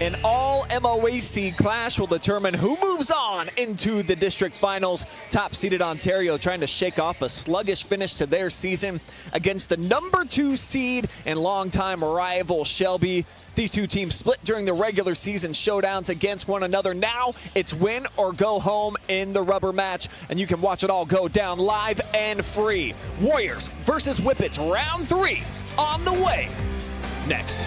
An all-MOAC clash will determine who moves on into the district finals. Top-seeded Ontario trying to shake off a sluggish finish to their season against the #2 seed and longtime rival Shelby. These two teams split during the regular season showdowns against one another. Now it's win or go home in the rubber match, and you can watch it all go down live and free. Warriors versus Whippets, round 3 on the way next.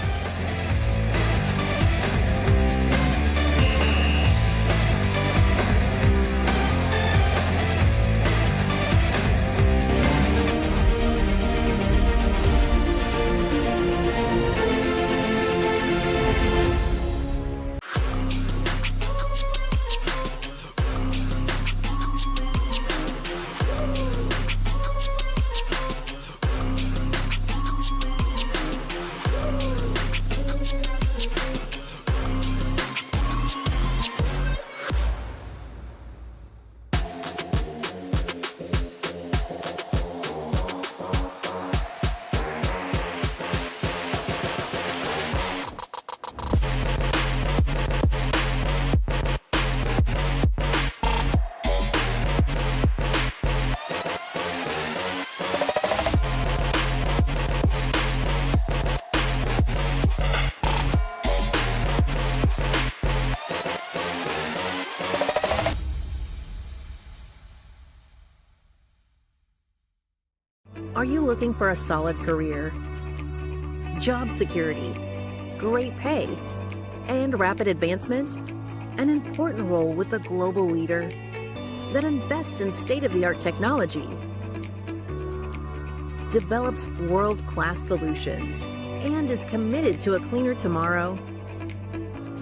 Are you looking for a solid career, job security, great pay, and rapid advancement? An important role with a global leader that invests in state-of-the-art technology, develops world-class solutions, and is committed to a cleaner tomorrow?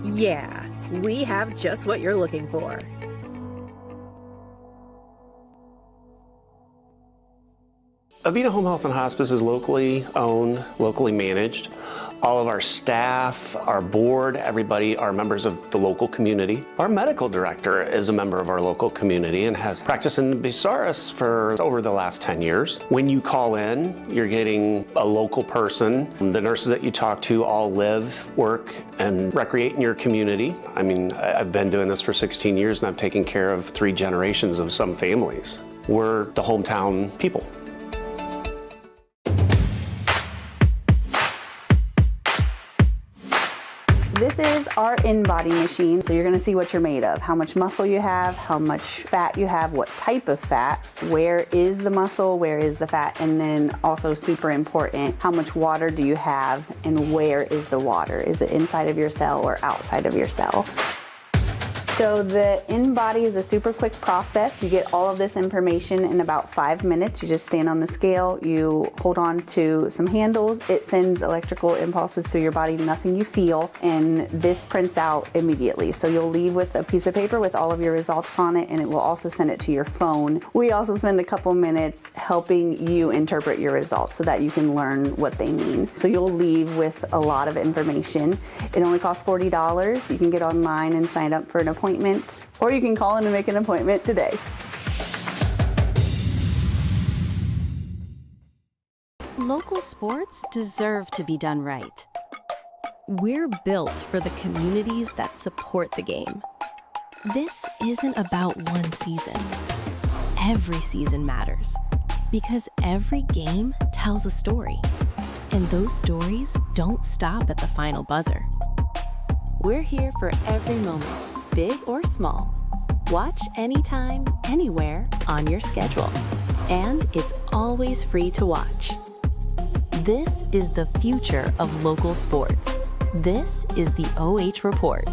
Yeah, we have just what you're looking for. Avita Home Health and Hospice is locally owned, locally managed. All of our staff, our board, everybody are members of the local community. Our medical director is a member of our local community and has practiced in Bucyrus for over the last 10 years. When you call in, you're getting a local person. The nurses that you talk to all live, work, and recreate in your community. I mean, I've been doing this for 16 years and I've taken care of 3 generations of some families. We're the hometown people. This is our in-body machine, so you're gonna see what you're made of, how much muscle you have, how much fat you have, what type of fat, where is the muscle, where is the fat, and then also super important, how much water do you have and where is the water? Is it inside of your cell or outside of your cell? So the in-body is a super quick process. You get all of this information in about 5 minutes. You just stand on the scale, you hold on to some handles, it sends electrical impulses through your body, nothing you feel, and this prints out immediately. So you'll leave with a piece of paper with all of your results on it, and it will also send it to your phone. We also spend a couple minutes helping you interpret your results so that you can learn what they mean. So you'll leave with a lot of information. It only costs $40. You can get online and sign up for an appointment, or you can call in and make an appointment today. Local sports deserve to be done right. We're built for the communities that support the game. This isn't about one season. Every season matters because every game tells a story, and those stories don't stop at the final buzzer. We're here for every moment, big or small. Watch anytime, anywhere on your schedule. And it's always free to watch. This is the future of local sports. This is the OH Report.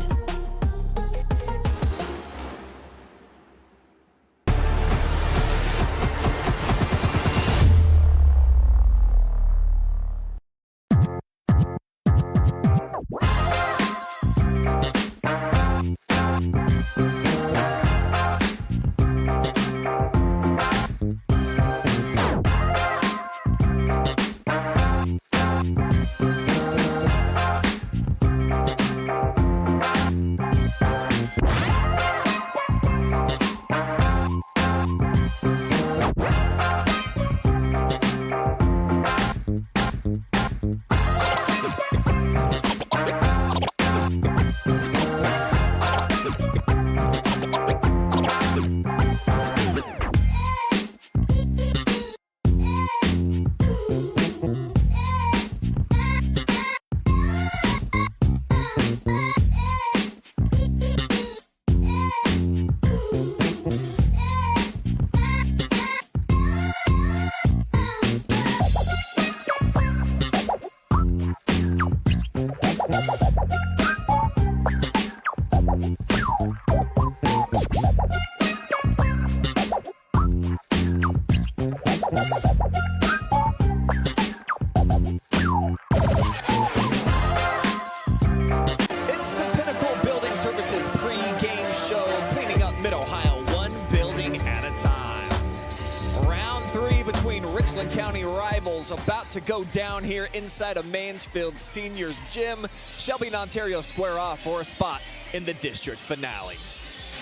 Ashland County rivals about to go down here inside of Mansfield Seniors Gym. Shelby and Ontario square off for a spot in the district finale.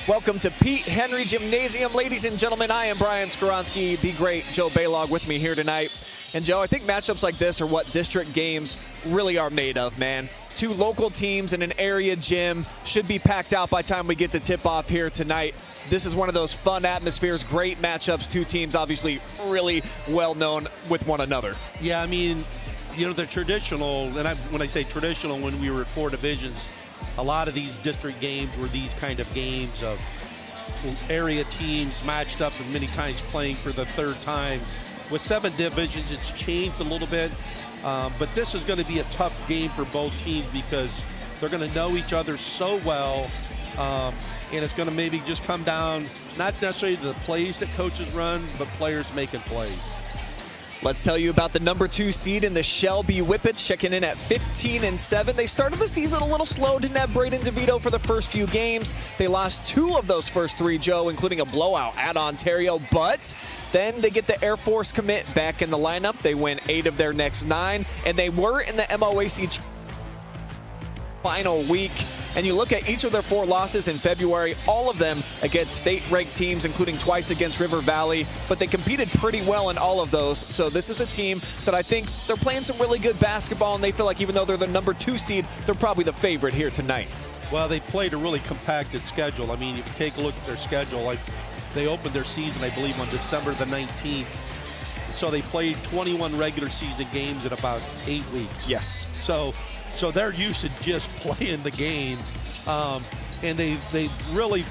Welcome to Pete Henry Gymnasium. Ladies and gentlemen, I am Brian Skoronsky, the great Joe Baylog with me here tonight. And Joe, I think matchups like this are what district games really are made of, man. Two local teams in an area gym should be packed out by the time we get to tip off here tonight. This is one of those fun atmospheres, great matchups, two teams obviously really well known with one another. Yeah, I mean, you know, the traditional, and when I say traditional, when we were at 4 divisions, a lot of these district games were these kind of games of area teams matched up and many times playing for the third time. With 7 divisions, it's changed a little bit, but this is going to be a tough game for both teams because they're going to know each other so well, and it's going to maybe just come down, not necessarily to the plays that coaches run, but players making plays. Let's tell you about the number 2 seed in the Shelby Whippets, checking in at 15-7. They started the season a little slow, didn't have Braden DeVito for the first few games. They lost 2 of those first 3, Joe, including a blowout at Ontario, but then they get the Air Force commit back in the lineup. They win 8 of their next 9, and they were in the MOAC final week. And you look at each of their 4 losses in February, all of them against state-ranked teams, including twice against River Valley, but they competed pretty well in all of those. So this is a team that I think they're playing some really good basketball, and they feel like even though they're the number 2 seed, they're probably the favorite here tonight. Well, they played a really compacted schedule. I mean, if you take a look at their schedule, like they opened their season, I believe, on December the 19th. So they played 21 regular season games in about 8 weeks. Yes. So they're used to just playing the game, and they really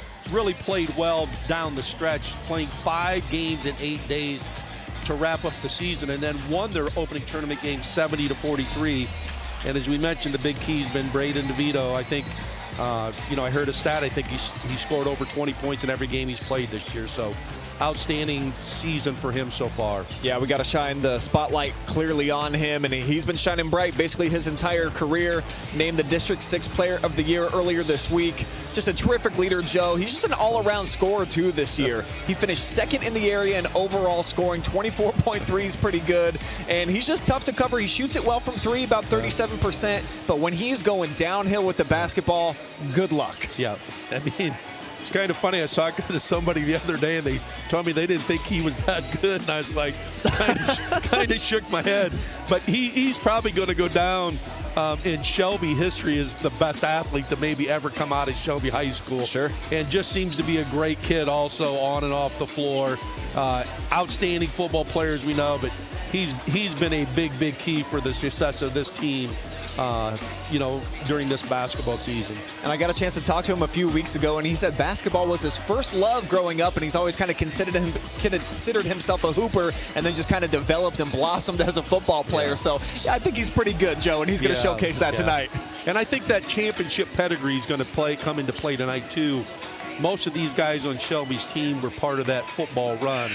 played well down the stretch, playing 5 games in 8 days to wrap up the season, and then won their opening tournament game 70-43. And as we mentioned, the big key's been Braden DeVito. I think, you know, I heard a stat. I think he scored over 20 points in every game he's played this year. So outstanding season for him so far. Yeah, we got to shine the spotlight clearly on him, and he's been shining bright basically his entire career. Named the District 6 Player of the Year earlier this week. Just a terrific leader, Joe. He's just an all-around scorer, too, this year. He finished 2nd in the area in overall scoring. 24.3 is pretty good, and he's just tough to cover. He shoots it well from 3, about 37%, but when he's going downhill with the basketball, good luck. Yeah, I mean, it's kind of funny. I was talking to somebody the other day, and they told me they didn't think he was that good, and I was like, kind of shook my head. But he's probably going to go down in Shelby history as the best athlete to maybe ever come out of Shelby High School. Sure. And just seems to be a great kid also on and off the floor. Outstanding football player, as we know, but he's been a big key for the success of this team, you know, during this basketball season. And I got a chance to talk to him a few weeks ago, and he said basketball was his first love growing up, and he's always kind of considered himself a hooper, and then just kind of developed and blossomed as a football player. Yeah. So yeah, I think he's pretty good, Joe, and he's going to showcase that tonight. And I think that championship pedigree is going to come into play tonight too. Most of these guys on Shelby's team were part of that football run.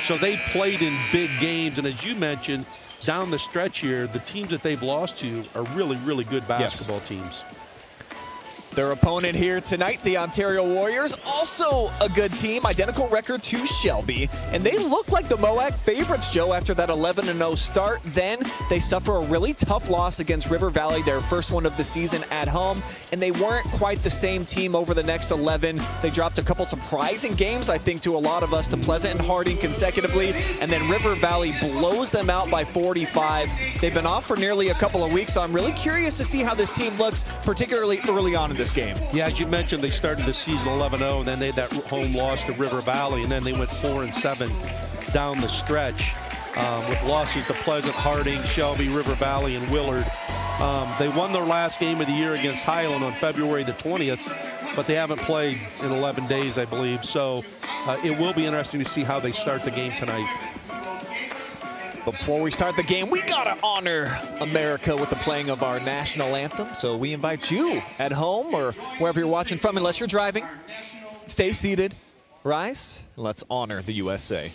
So they played in big games, and as you mentioned, down the stretch here, the teams that they've lost to are really good basketball teams. Their opponent here tonight, the Ontario Warriors, also a good team, identical record to Shelby, and they look like the MOAC favorites, Joe, after that 11-0 start. Then they suffer a really tough loss against River Valley, their first one of the season at home, and they weren't quite the same team over the next 11. They dropped a couple surprising games, I think, to a lot of us, to Pleasant and Harding consecutively, and then River Valley blows them out by 45. They've been off for nearly a couple of weeks, so I'm really curious to see how this team looks, particularly early on in this game. Yeah, as you mentioned, they started the season 11-0, and then they had that home loss to River Valley, and then they went 4-7 down the stretch with losses to Pleasant, Harding, Shelby, River Valley, and Willard. They won their last game of the year against Highland on February the 20th, but they haven't played in 11 days, I believe. So it will be interesting to see how they start the game tonight. Before we start the game, we gotta honor America with the playing of our national anthem. So we invite you at home or wherever you're watching from, unless you're driving, stay seated, rise, and let's honor the USA.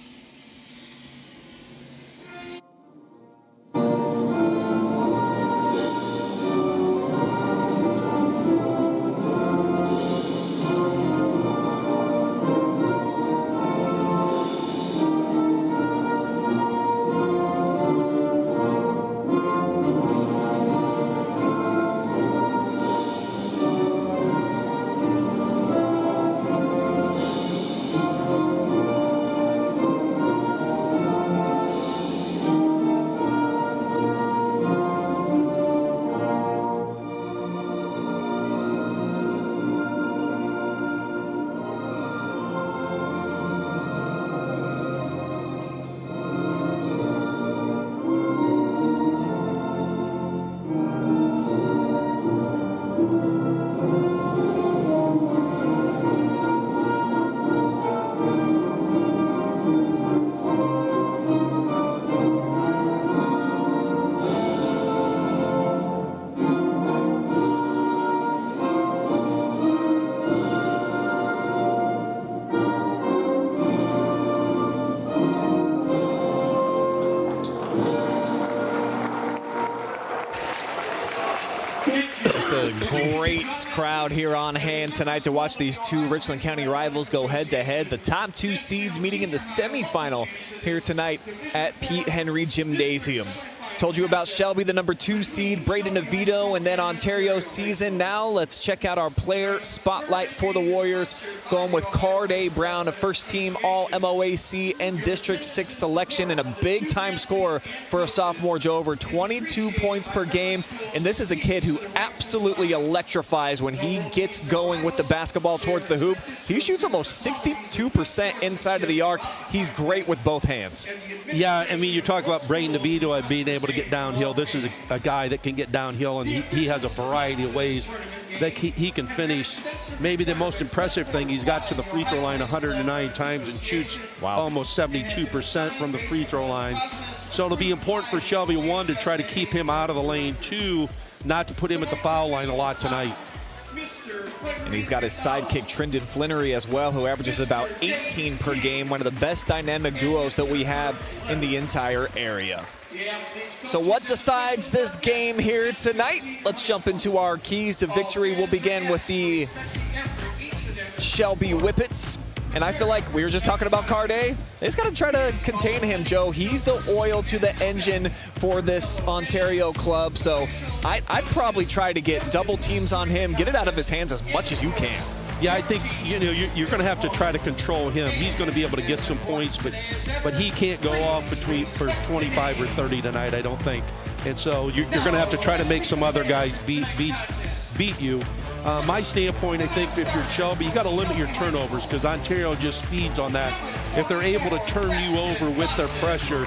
Just a great crowd here on hand tonight to watch these two Richland County rivals go head-to-head. The top two seeds meeting in the semifinal here tonight at Pete Henry Gymnasium. Told you about Shelby, the number 2 seed, Braden DeVito, and then Ontario's season. Now let's check out our player spotlight for the Warriors. Going with Carday Brown, a first-team All-MOAC and District 6 selection, and a big-time scorer for a sophomore, Joe, over 22 points per game. And this is a kid who absolutely electrifies when he gets going with the basketball towards the hoop. He shoots almost 62% inside of the arc. He's great with both hands. Yeah, I mean, you talk about Braden DeVito and being able to get downhill. This is a guy that can get downhill, and he has a variety of ways that he can finish. Maybe the most impressive thing, he's got to the free throw line 109 times and shoots almost 72% from the free throw line. So it'll be important for Shelby, 1, to try to keep him out of the lane, 2, not to put him at the foul line a lot tonight. And he's got his sidekick, Trendon Flinnery, as well, who averages about 18 per game. One of the best dynamic duos that we have in the entire area. So what decides this game here tonight? Let's jump into our keys to victory. We'll begin with the Shelby Whippets. And I feel like we were just talking about Carday. They just got to try to contain him, Joe. He's the oil to the engine for this Ontario club. So I'd probably try to get double teams on him, get it out of his hands as much as you can. Yeah, I think you're going to have to try to control him. He's going to be able to get some points, but he can't go off for 25 or 30 tonight, I don't think. And so you're going to have to try to make some other guys beat you. My standpoint, I think if you're Shelby, you got to limit your turnovers because Ontario just feeds on that. If they're able to turn you over with their pressure,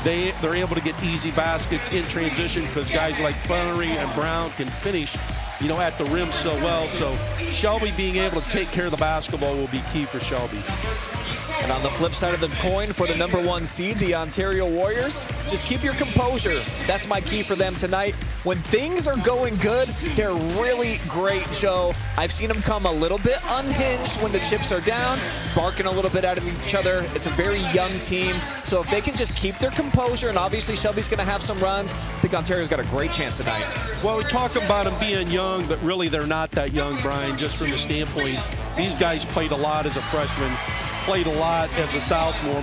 they're able to get easy baskets in transition because guys like Flannery and Brown can finish, at the rim so well. So Shelby being able to take care of the basketball will be key for Shelby. And on the flip side of the coin for the number 1 seed, the Ontario Warriors, just keep your composure. That's my key for them tonight. When things are going good, they're really great, Joe. I've seen them come a little bit unhinged when the chips are down, barking a little bit out of each other. It's a very young team. So if they can just keep their composure, and obviously Shelby's going to have some runs, I think Ontario's got a great chance tonight. Well, we talk about them being young, but really they're not that young, Brian, just from the standpoint. These guys played a lot as a freshman, played a lot as a sophomore,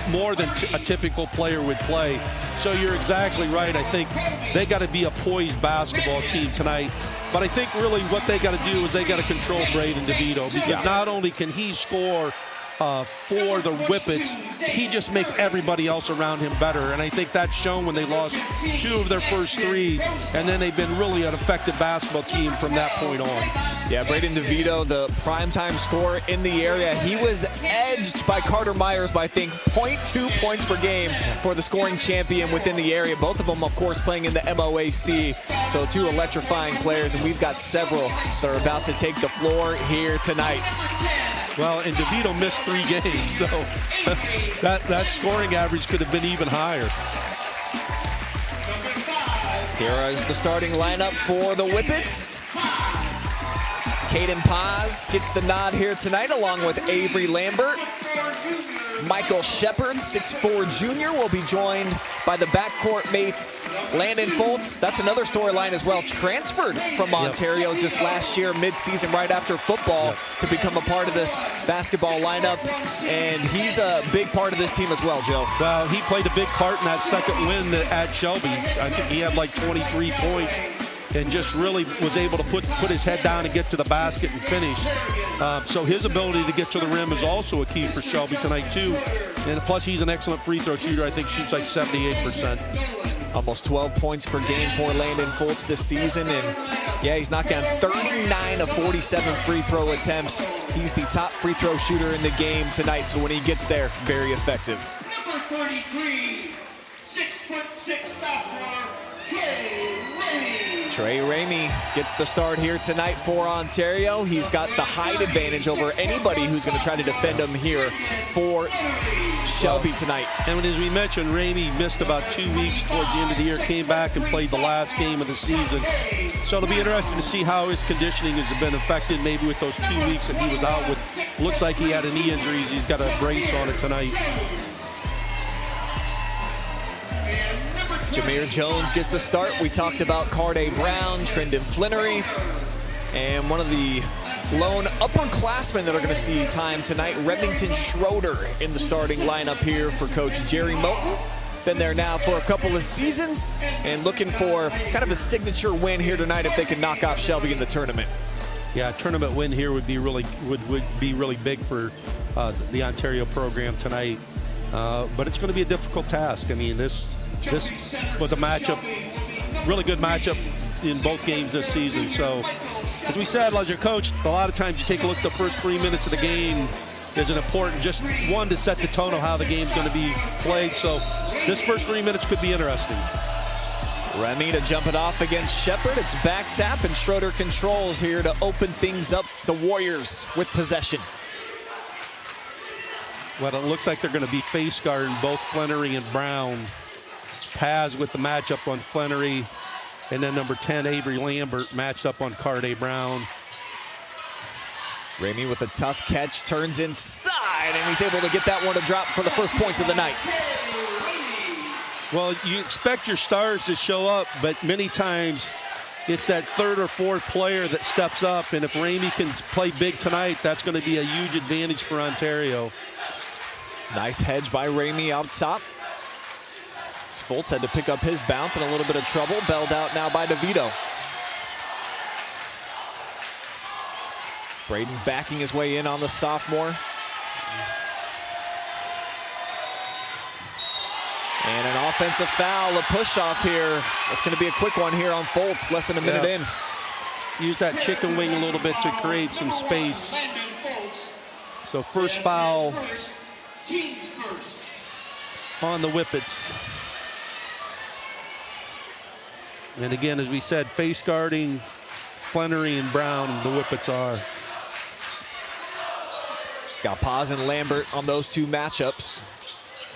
more than a typical player would play. So you're exactly right. I think they got to be a poised basketball team tonight. But I think really what they got to do is they got to control Braden DeVito because not only can he score for the Whippets, he just makes everybody else around him better. And I think that's shown when they lost 2 of their first 3, and then they've been really an effective basketball team from that point on. Yeah, Braden DeVito, the primetime scorer in the area. He was edged by Carter Myers by, I think, 0.2 points per game for the scoring champion within the area. Both of them, of course, playing in the MOAC. So 2 electrifying players, and we've got several that are about to take the floor here tonight. Well, and DeVito missed 3 games, so that scoring average could have been even higher. Here is the starting lineup for the Whippets. Caden Paz gets the nod here tonight along with Avery Lambert. Michael Shepard, 6'4" junior, will be joined by the backcourt mates Landon Foltz. That's another storyline as well. Transferred from Ontario just last year, mid-season, right after football, to become a part of this basketball lineup. And he's a big part of this team as well, Joe. Well, he played a big part in that second win at Shelby. I think he had like 23 points. And just really was able to put his head down and get to the basket and finish. So his ability to get to the rim is also a key for Shelby tonight too. And plus he's an excellent free throw shooter. I think shoots like 78%. Almost 12 points per game for Landon Foltz this season. And yeah, he's knocked down 39 of 47 free throw attempts. He's the top free throw shooter in the game tonight. So when he gets there, very effective. Number 33, 6'6" sophomore, Trey Ramey gets the start here tonight for Ontario. He's got the height advantage over anybody who's going to try to defend him here for Shelby tonight. And as we mentioned, Ramey missed about 2 weeks towards the end of the year, came back and played the last game of the season. So it'll be interesting to see how his conditioning has been affected maybe with those 2 weeks that he was out with. Looks like he had a knee injury. He's got a brace on it tonight. Jameer Jones gets the start. We talked about Carday Brown, Trendon Flannery, and one of the lone upperclassmen that are going to see time tonight, Remington Schroeder, in the starting lineup here for Coach Jerry Moten. Been there now for a couple of seasons and looking for kind of a signature win here tonight if they can knock off Shelby in the tournament. Yeah, a tournament win here would be really big for the Ontario program tonight. But it's going to be a difficult task. I mean, this was a matchup, really good matchup in both games this season. So, as we said, as your coach, a lot of times you take a look at the first 3 minutes of the game. Is an important, just one, to set the tone of how the game's going to be played. So this first 3 minutes could be interesting. Remy to jump it off against Shepard. It's back tap, and Schroeder controls here to open things up. The Warriors with possession. Well, it looks like they're going to be face guarding both Flannery and Brown. Paz with the matchup on Flannery, and then number 10, Avery Lambert, matched up on Carday Brown. Ramey with a tough catch, turns inside, and he's able to get that one to drop for the first points of the night. Well, you expect your stars to show up, but many times it's that third or fourth player that steps up, and if Ramey can play big tonight, that's going to be a huge advantage for Ontario. Nice hedge by Ramey out top. Fultz had to pick up his bounce in a little bit of trouble. Bailed out now by DeVito. Braden backing his way in on the sophomore. And an offensive foul, a push-off here. That's going to be a quick one here on Fultz, less than a minute in. Use that chicken wing a little bit to create some space. So first foul on the Whippets. And again, as we said, face guarding Flannery and Brown, the Whippets are. Got Paz and Lambert on those two matchups.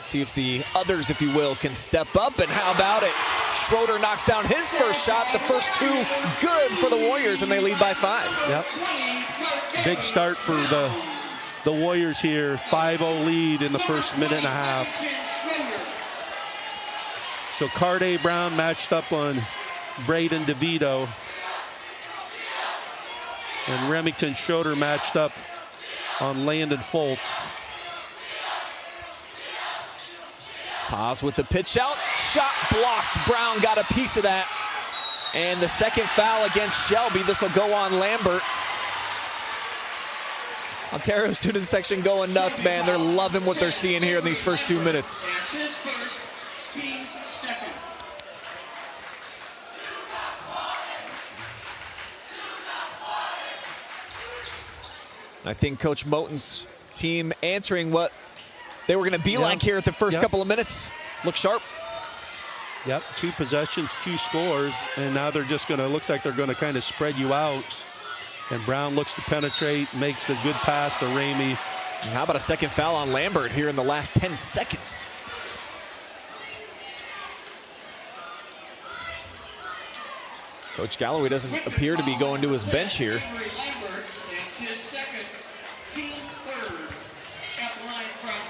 See if the others, if you will, can step up, and how about it? Schroeder knocks down his first shot. The first two good for the Warriors, and they lead by 5. Yep. Big start for the Warriors here. 5-0 lead in the first minute and a half. So Carday Brown matched up on Braden DeVito. And Remington Schroeder matched up on Landon Fultz. Paz with the pitch out, shot blocked. Brown got a piece of that. And the second foul against Shelby. This will go on Lambert. Ontario student section going nuts, man. They're loving what they're seeing here in these first 2 minutes. I think Coach Moten's team answering what they were going to be like here at the first couple of minutes. Look sharp. Yep, 2 possessions, 2 scores, and now they're just going to, looks like they're going to kind of spread you out. And Brown looks to penetrate, makes a good pass to Ramey. And how about a second foul on Lambert here in the last 10 seconds? Coach Galloway doesn't appear to be going to his bench here.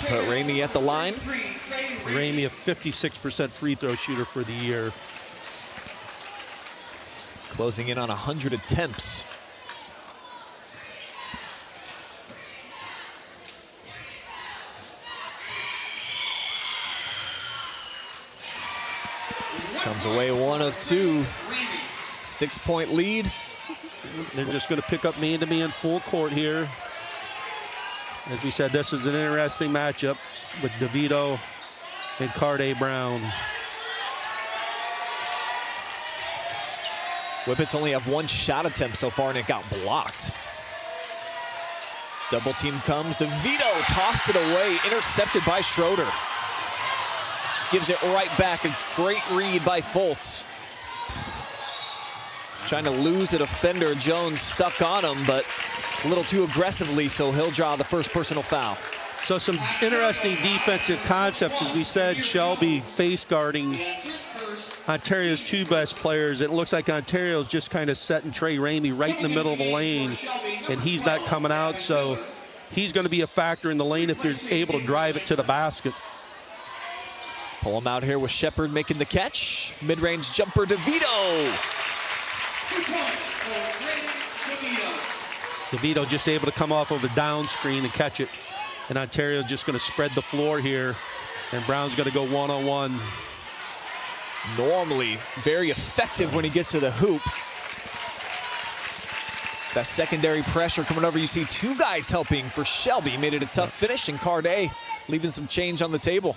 Put Ramey at the line. Ramey, a 56% free throw shooter for the year. Closing in on 100 attempts. Comes away 1 of 2. 6-point lead. They're just going to pick up man-to-man full court here. As we said, this is an interesting matchup with DeVito and Carday Brown. Whippets only have 1 shot attempt so far, and it got blocked. Double team comes. DeVito tossed it away, intercepted by Schroeder. Gives it right back. A great read by Fultz. Trying to lose a defender. Jones stuck on him, but a little too aggressively, so he'll draw the first personal foul. So some interesting defensive concepts. As we said, Shelby face guarding Ontario's 2 best players. It looks like Ontario's just kind of setting Trey Ramey right in the middle of the lane, and he's not coming out, so he's going to be a factor in the lane if you're able to drive it to the basket. Pull him out here with Shepard making the catch. Mid-range jumper, DeVito. 2 points for Brandon DeVito. DeVito just able to come off of a down screen and catch it. And Ontario's just going to spread the floor here. And Brown's going to go one-on-one. Normally very effective when he gets to the hoop. That secondary pressure coming over. You see 2 guys helping for Shelby. Made it a tough finish, and Carday leaving some change on the table.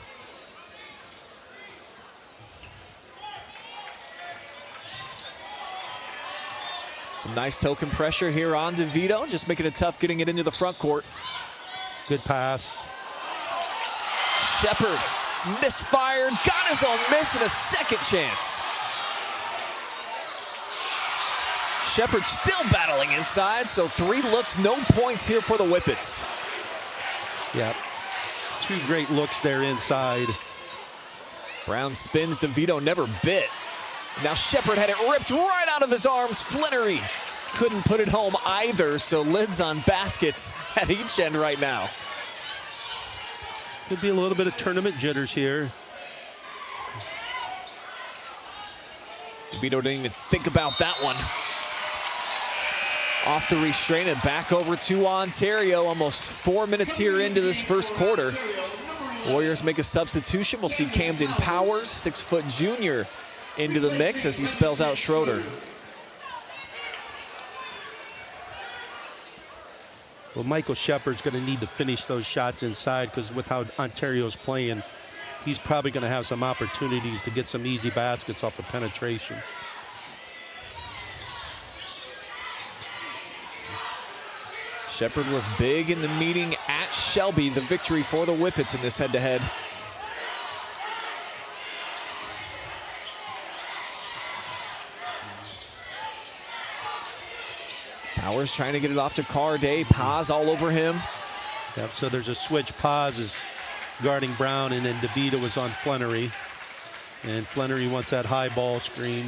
Some nice token pressure here on DeVito, just making it tough getting it into the front court. Good pass. Shepard misfired, got his own miss and a second chance. Shepard still battling inside, so 3 looks, no points here for the Whippets. Yeah, 2 great looks there inside. Brown spins, DeVito never bit. Now Shepard had it ripped right out of his arms. Flannery couldn't put it home either, so lids on baskets at each end right now. Could be a little bit of tournament jitters here. DeVito didn't even think about that one. Off the restraint and back over to Ontario. Almost 4 minutes here into this first quarter. Warriors make a substitution. We'll see Camden Powers, 6-foot junior, into the mix as he spells out Schroeder. Well, Michael Shepard's going to need to finish those shots inside, because with how Ontario's playing, he's probably going to have some opportunities to get some easy baskets off of penetration. Shepard was big in the meeting at Shelby, the victory for the Whippets in this head-to-head. Powers trying to get it off to Carday. Paz all over him. Yep, so there's a switch. Paz is guarding Brown, and then DeVito was on Flannery. And Flannery wants that high ball screen.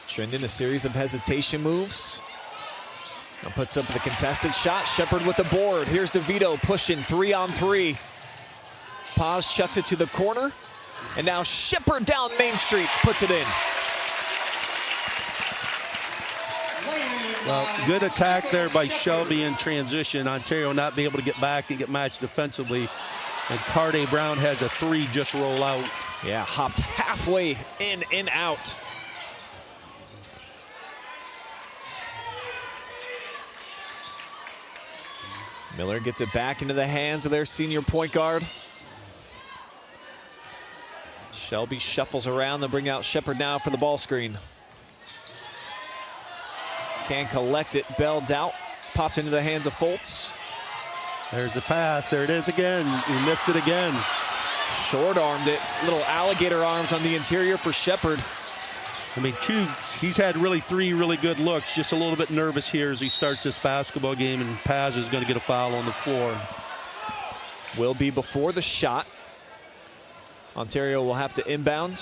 Trending a series of hesitation moves. Now puts up the contested shot. Shepard with the board. Here's DeVito pushing 3-on-3. Paz chucks it to the corner. And now Shepard down Main Street puts it in. Well, good attack there by Shelby in transition. Ontario not be able to get back and get matched defensively. And Carday Brown has a 3 just roll out. Yeah, hopped halfway in and out. Miller gets it back into the hands of their senior point guard. Shelby shuffles around. They'll bring out Shepard now for the ball screen. Can't collect it. Belled out. Popped into the hands of Fultz. There's the pass. There it is again. He missed it again. Short-armed it. Little alligator arms on the interior for Shepard. I mean, he's had really 3 really good looks. Just a little bit nervous here as he starts this basketball game, and Paz is going to get a foul on the floor. Will be before the shot. Ontario will have to inbound.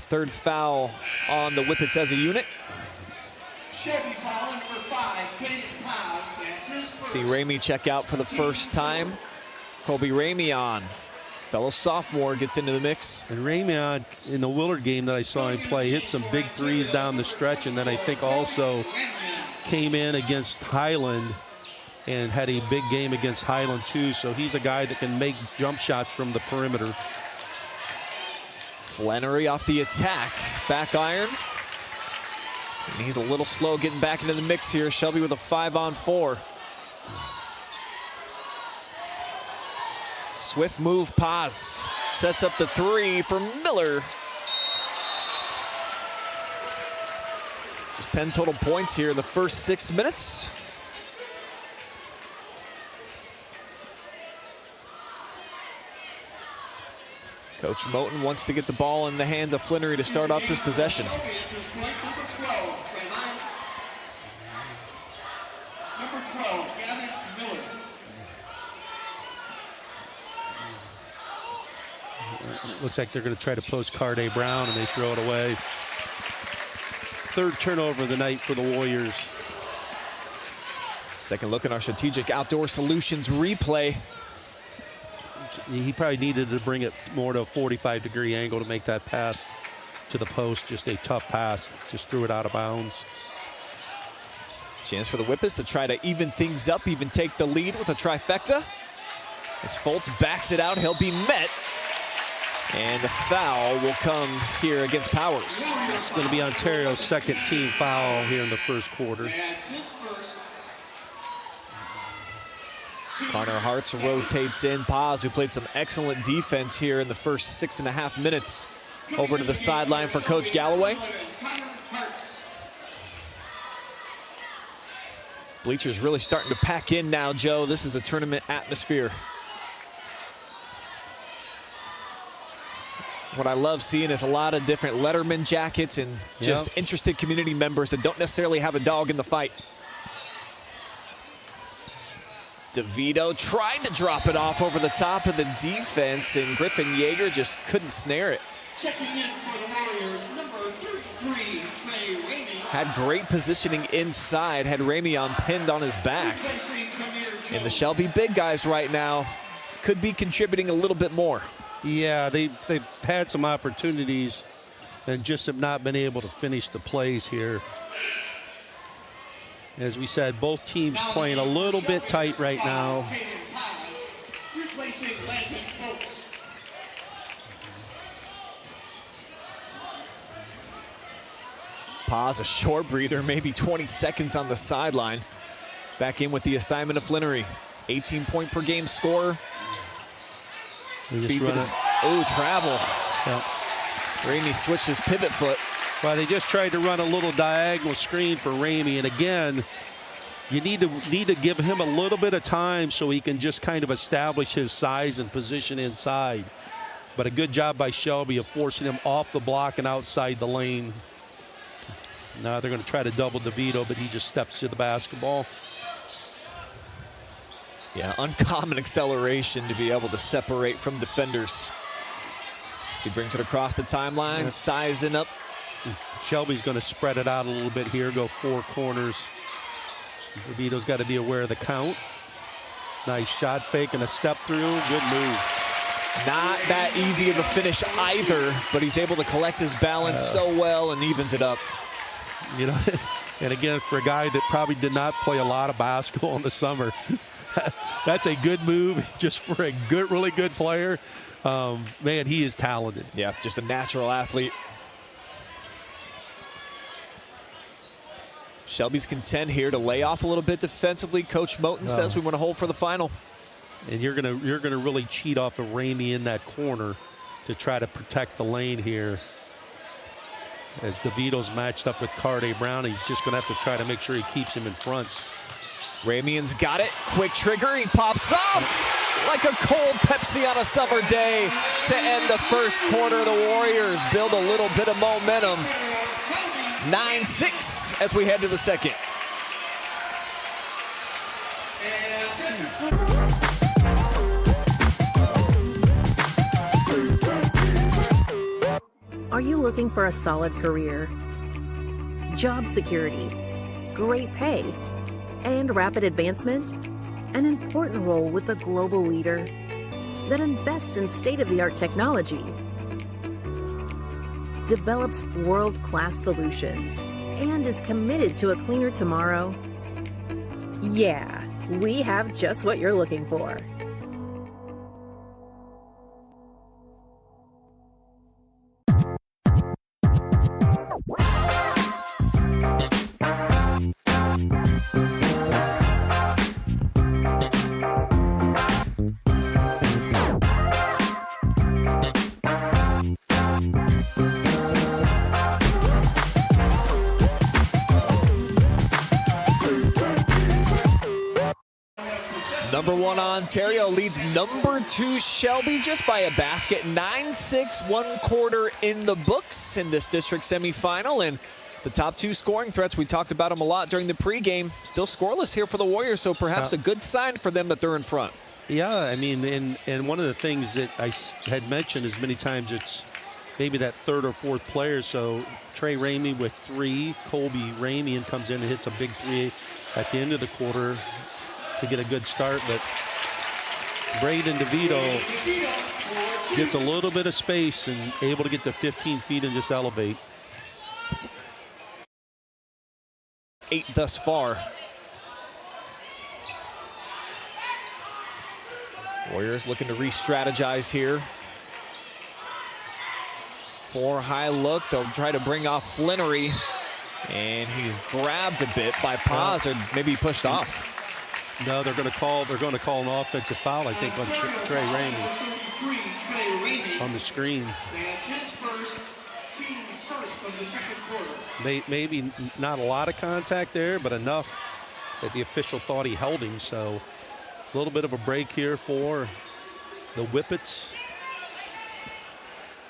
3rd foul on the Whippets as a unit. Shelby foul number 5, Caden Paz. That's his first. See Ramey check out for the first time. Colby Ramey on. Fellow sophomore gets into the mix. And Ramey in the Willard game that I saw him play hit some big 3s down the stretch, and then I think also came in against Highland and had a big game against Highland too. So he's a guy that can make jump shots from the perimeter. Flannery off the attack. Back iron. And he's a little slow getting back into the mix here. Shelby with a 5-on-4. Swift move, Paz. Sets up the 3 for Miller. Just 10 total points here in the first 6 minutes. Coach Moten wants to get the ball in the hands of Flannery to start off this possession. Number 12, Gavin Miller. Looks like they're going to try to post Carday Brown, and they throw it away. 3rd turnover of the night for the Warriors. Second look at our strategic outdoor solutions replay. he probably needed to bring it more to a 45-degree angle to make that pass to the post. Just a tough pass, just threw it out of bounds. Chance for the Whippets to try to even things up, even take the lead with a trifecta. As Fultz backs it out, he'll be met. And a foul will come here against Powers. It's going to be Ontario's second team foul here in the first quarter. That's his first. Connor Hartz rotates in. Paz, who played some excellent defense here in the first 6.5 minutes, over to the sideline for Coach Galloway. Bleachers really starting to pack in now, Joe. This is a tournament atmosphere. What I love seeing is a lot of different Letterman jackets and just interested community members that don't necessarily have a dog in the fight. DeVito tried to drop it off over the top of the defense, and Griffin Yeager just couldn't snare it. Checking in for the Warriors, number 33, Trey Ramey. Had great positioning inside, had Ramey pinned on his back. And the Shelby big guys right now could be contributing a little bit more. Yeah, they've had some opportunities and just have not been able to finish the plays here. As we said, both teams playing a little bit tight right now. Paz, a short breather, maybe 20 seconds on the sideline. Back in with the assignment of Flinnery. 18-point per game scorer. Feeds it in. Oh, travel. Yep. Ramey switched his pivot foot. Well, they just tried to run a little diagonal screen for Ramey, and again, you need to give him a little bit of time so he can just kind of establish his size and position inside. But a good job by Shelby of forcing him off the block and outside the lane. Now they're going to try to double DeVito, but he just steps to the basketball. Yeah, uncommon acceleration to be able to separate from defenders. As he brings it across the timeline, sizing up. Shelby's going to spread it out a little bit here, go four corners. DeVito's got to be aware of the count. Nice shot fake and a step through. Good move. Not that easy of a finish either, but he's able to collect his balance so well and evens it up. You know, and again, for a guy that probably did not play a lot of basketball in the summer, that's a good move just for a good, really good player. Man, he is talented. Yeah, just a natural athlete. Shelby's content here to lay off a little bit defensively. Coach Moten says we want to hold for the final. And you're gonna really cheat off of Ramey in that corner to try to protect the lane here. As DeVito's matched up with Carde Brown, he's just gonna have to try to make sure he keeps him in front. Ramian's got it. Quick trigger. He pops off like a cold Pepsi on a summer day to end the first quarter. The Warriors build a little bit of momentum. 9-6 as we head to the second. Are you looking for a solid career, job security, great pay, and rapid advancement? An important role with a global leader that invests in state-of-the-art technology, develops world-class solutions, and is committed to a cleaner tomorrow? Yeah, we have just what you're looking for. Number 1 Ontario leads number 2 Shelby just by a basket. 9-6, 1 quarter in the books in this district semifinal. And the top 2 scoring threats, we talked about them a lot during the pregame, still scoreless here for the Warriors. So perhaps a good sign for them that they're in front. Yeah, I mean, and one of the things that I had mentioned as many times, it's maybe that third or fourth player. So Trey Ramey with 3, Colby Ramian comes in and hits a big 3 at the end of the quarter to get a good start, but Braden DeVito gets a little bit of space and able to get to 15 feet and just elevate. 8 thus far. Warriors looking to re-strategize here. 4 high look. They'll try to bring off Flinnery. And he's grabbed a bit by Paz, or maybe pushed off. No, they're going to call an offensive foul, I think, on Trey Ramey on the screen. That's his first, team's first of the second quarter. Maybe not a lot of contact there, but enough that the official thought he held him. So a little bit of a break here for the Whippets.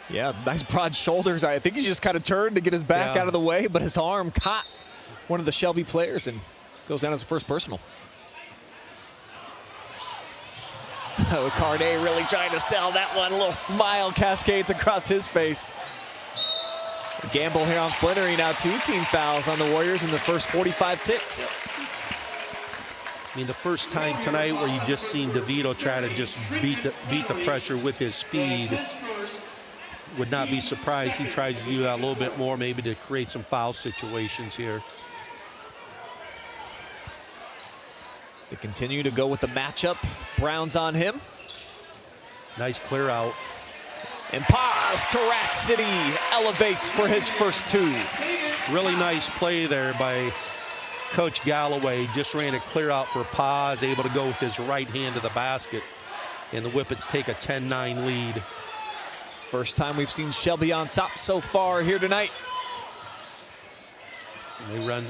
Yeah, nice broad shoulders. I think he just kind of turned to get his back out of the way, but his arm caught one of the Shelby players and goes down as a first personal. Cardet really trying to sell that one. A little smile cascades across his face. A gamble here on Flinnery. Now 2 team fouls on the Warriors in the first 45 ticks. I mean, the first time tonight where you just seen DeVito try to just beat the pressure with his speed. Would not be surprised he tries to do that a little bit more, maybe to create some foul situations here. They continue to go with the matchup. Brown's on him. Nice clear out. And Paz to Rack City elevates for his first 2. Really nice play there by Coach Galloway. Just ran a clear out for Paz, able to go with his right hand to the basket. And the Whippets take a 10-9 lead. First time we've seen Shelby on top so far here tonight. And they run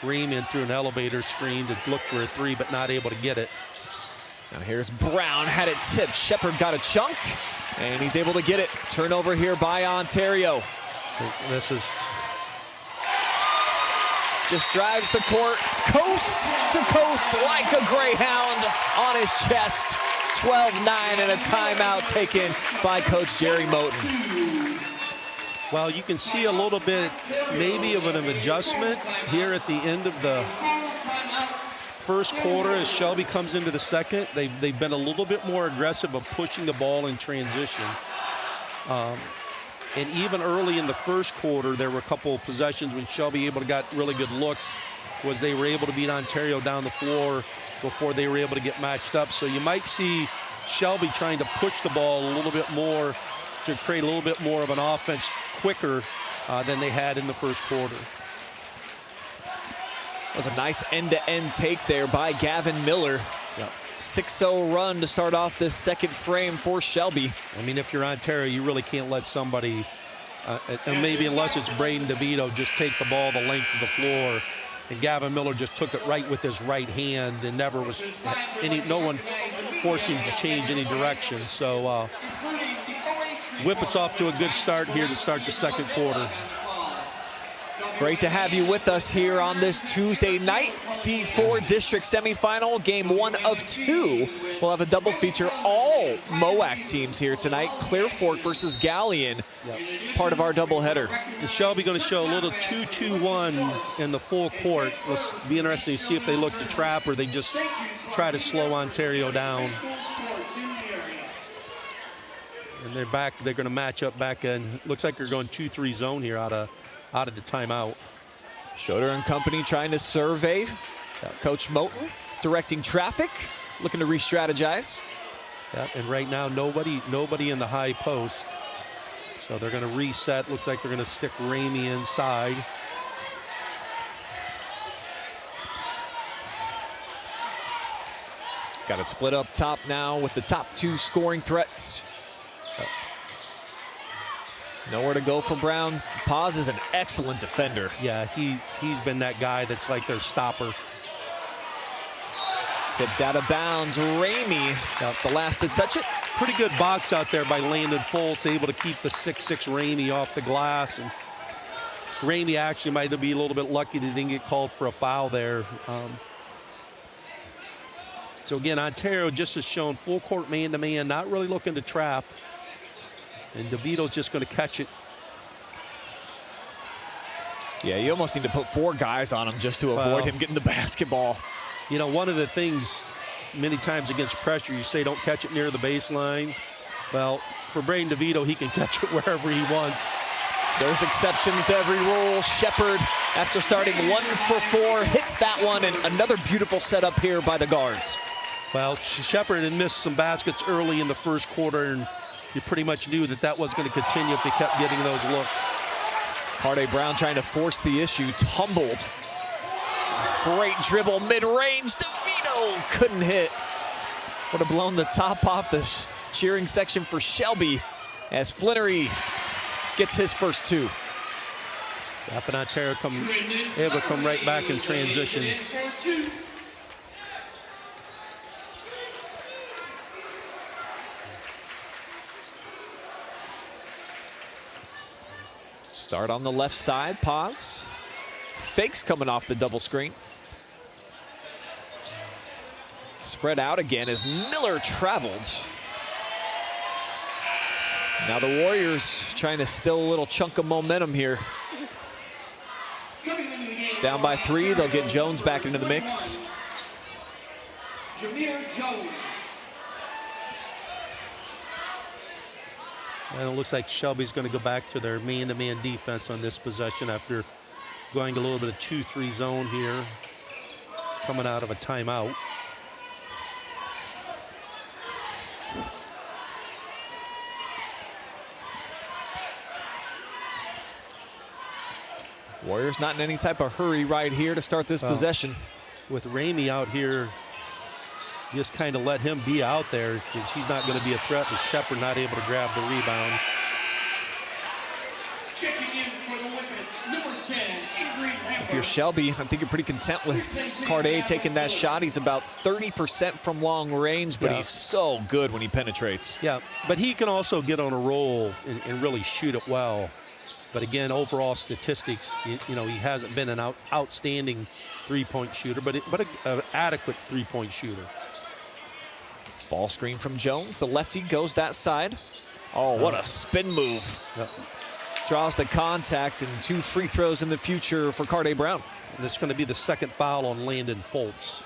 Ream in through an elevator screen to look for a 3, but not able to get it. Now here's Brown, had it tipped. Shepard got a chunk, and he's able to get it. Turnover here by Ontario. This is... just drives the court, coast to coast like a greyhound on his chest. 12-9 and a timeout taken by Coach Jerry Moten. Well, you can see a little bit maybe of an adjustment here at the end of the first quarter as Shelby comes into the second. They've been a little bit more aggressive of pushing the ball in transition. And even early in the first quarter, there were a couple of possessions when Shelby got really good looks, was they were able to beat Ontario down the floor before they were able to get matched up. So you might see Shelby trying to push the ball a little bit more to create a little bit more of an offense quicker than they had in the first quarter. That was a nice end-to-end take there by Gavin Miller. Yep. 6-0 run to start off this second frame for Shelby. I mean, if you're Ontario, you really can't let somebody, and maybe unless it's Braden DeVito, just take the ball the length of the floor. And Gavin Miller just took it right with his right hand and never was no one forced him to change any direction. So Whippets off to a good start here to start the second quarter. Great to have you with us here on this Tuesday night. D4 District Semifinal, game 1 of 2. We'll have a double feature, all MOAC teams here tonight. Clear Fork versus Galleon, part of our doubleheader. Is Shelby going to show a little 2-2-1 in the full court? Let's be interesting to see if they look to trap or they just try to slow Ontario down. And they're back. They're going to match up back in. Looks like they're going 2-3 zone here out of the timeout. Schroeder and company trying to survey. Coach Moten directing traffic, looking to re-strategize. Yeah, and right now nobody in the high post. So they're going to reset. Looks like they're going to stick Ramey inside. Got it split up top now with the top 2 scoring threats. Nowhere to go for Brown. Paz is an excellent defender. Yeah, he's been that guy that's like their stopper. Tipped out of bounds. Ramey, the last to touch it. Pretty good box out there by Landon Foltz, able to keep the 6'6" Ramey off the glass. And Ramey actually might be a little bit lucky that he didn't get called for a foul there. So again, Ontario just has shown full court man-to-man, not really looking to trap. And DeVito's just going to catch it. Yeah, you almost need to put 4 guys on him just to avoid him getting the basketball. You know, one of the things many times against pressure, you say don't catch it near the baseline. Well, for Braden DeVito, he can catch it wherever he wants. There's exceptions to every rule. Shepard, after starting 1 for 4, hits that one, and another beautiful setup here by the guards. Well, Shepard had missed some baskets early in the first quarter, and you pretty much knew that that was going to continue if they kept getting those looks. Carde Brown trying to force the issue, tumbled. Great dribble, mid-range, DeVito couldn't hit. Would have blown the top off the cheering section for Shelby as Flinnery gets his first 2. Yep, and Ontario able to come right back in transition. Start on the left side, pause. Fakes coming off the double screen. Spread out again as Miller traveled. Now the Warriors trying to steal a little chunk of momentum here. Down by 3, they'll get Jones back into the mix. Jameer Jones. And it looks like Shelby's going to go back to their man-to-man defense on this possession after going a little bit of 2-3 zone here, coming out of a timeout. Warriors not in any type of hurry right here to start this possession. With Ramey out here, just kind of let him be out there because he's not going to be a threat, but Shepard not able to grab the rebound. Checking in for the Whippets, number 10, Avery Lambert. If you're Shelby, I think you're pretty content with Carde taking that shot. He's about 30% from long range, but he's so good when he penetrates. Yeah, but he can also get on a roll and really shoot it well. But again, overall statistics, you know, he hasn't been an outstanding three-point shooter, but an adequate three-point shooter. Ball screen from Jones. The lefty goes that side. Oh, what a spin move. Yep. Draws the contact, and 2 free throws in the future for Carde Brown. And this is going to be the second foul on Landon Foltz.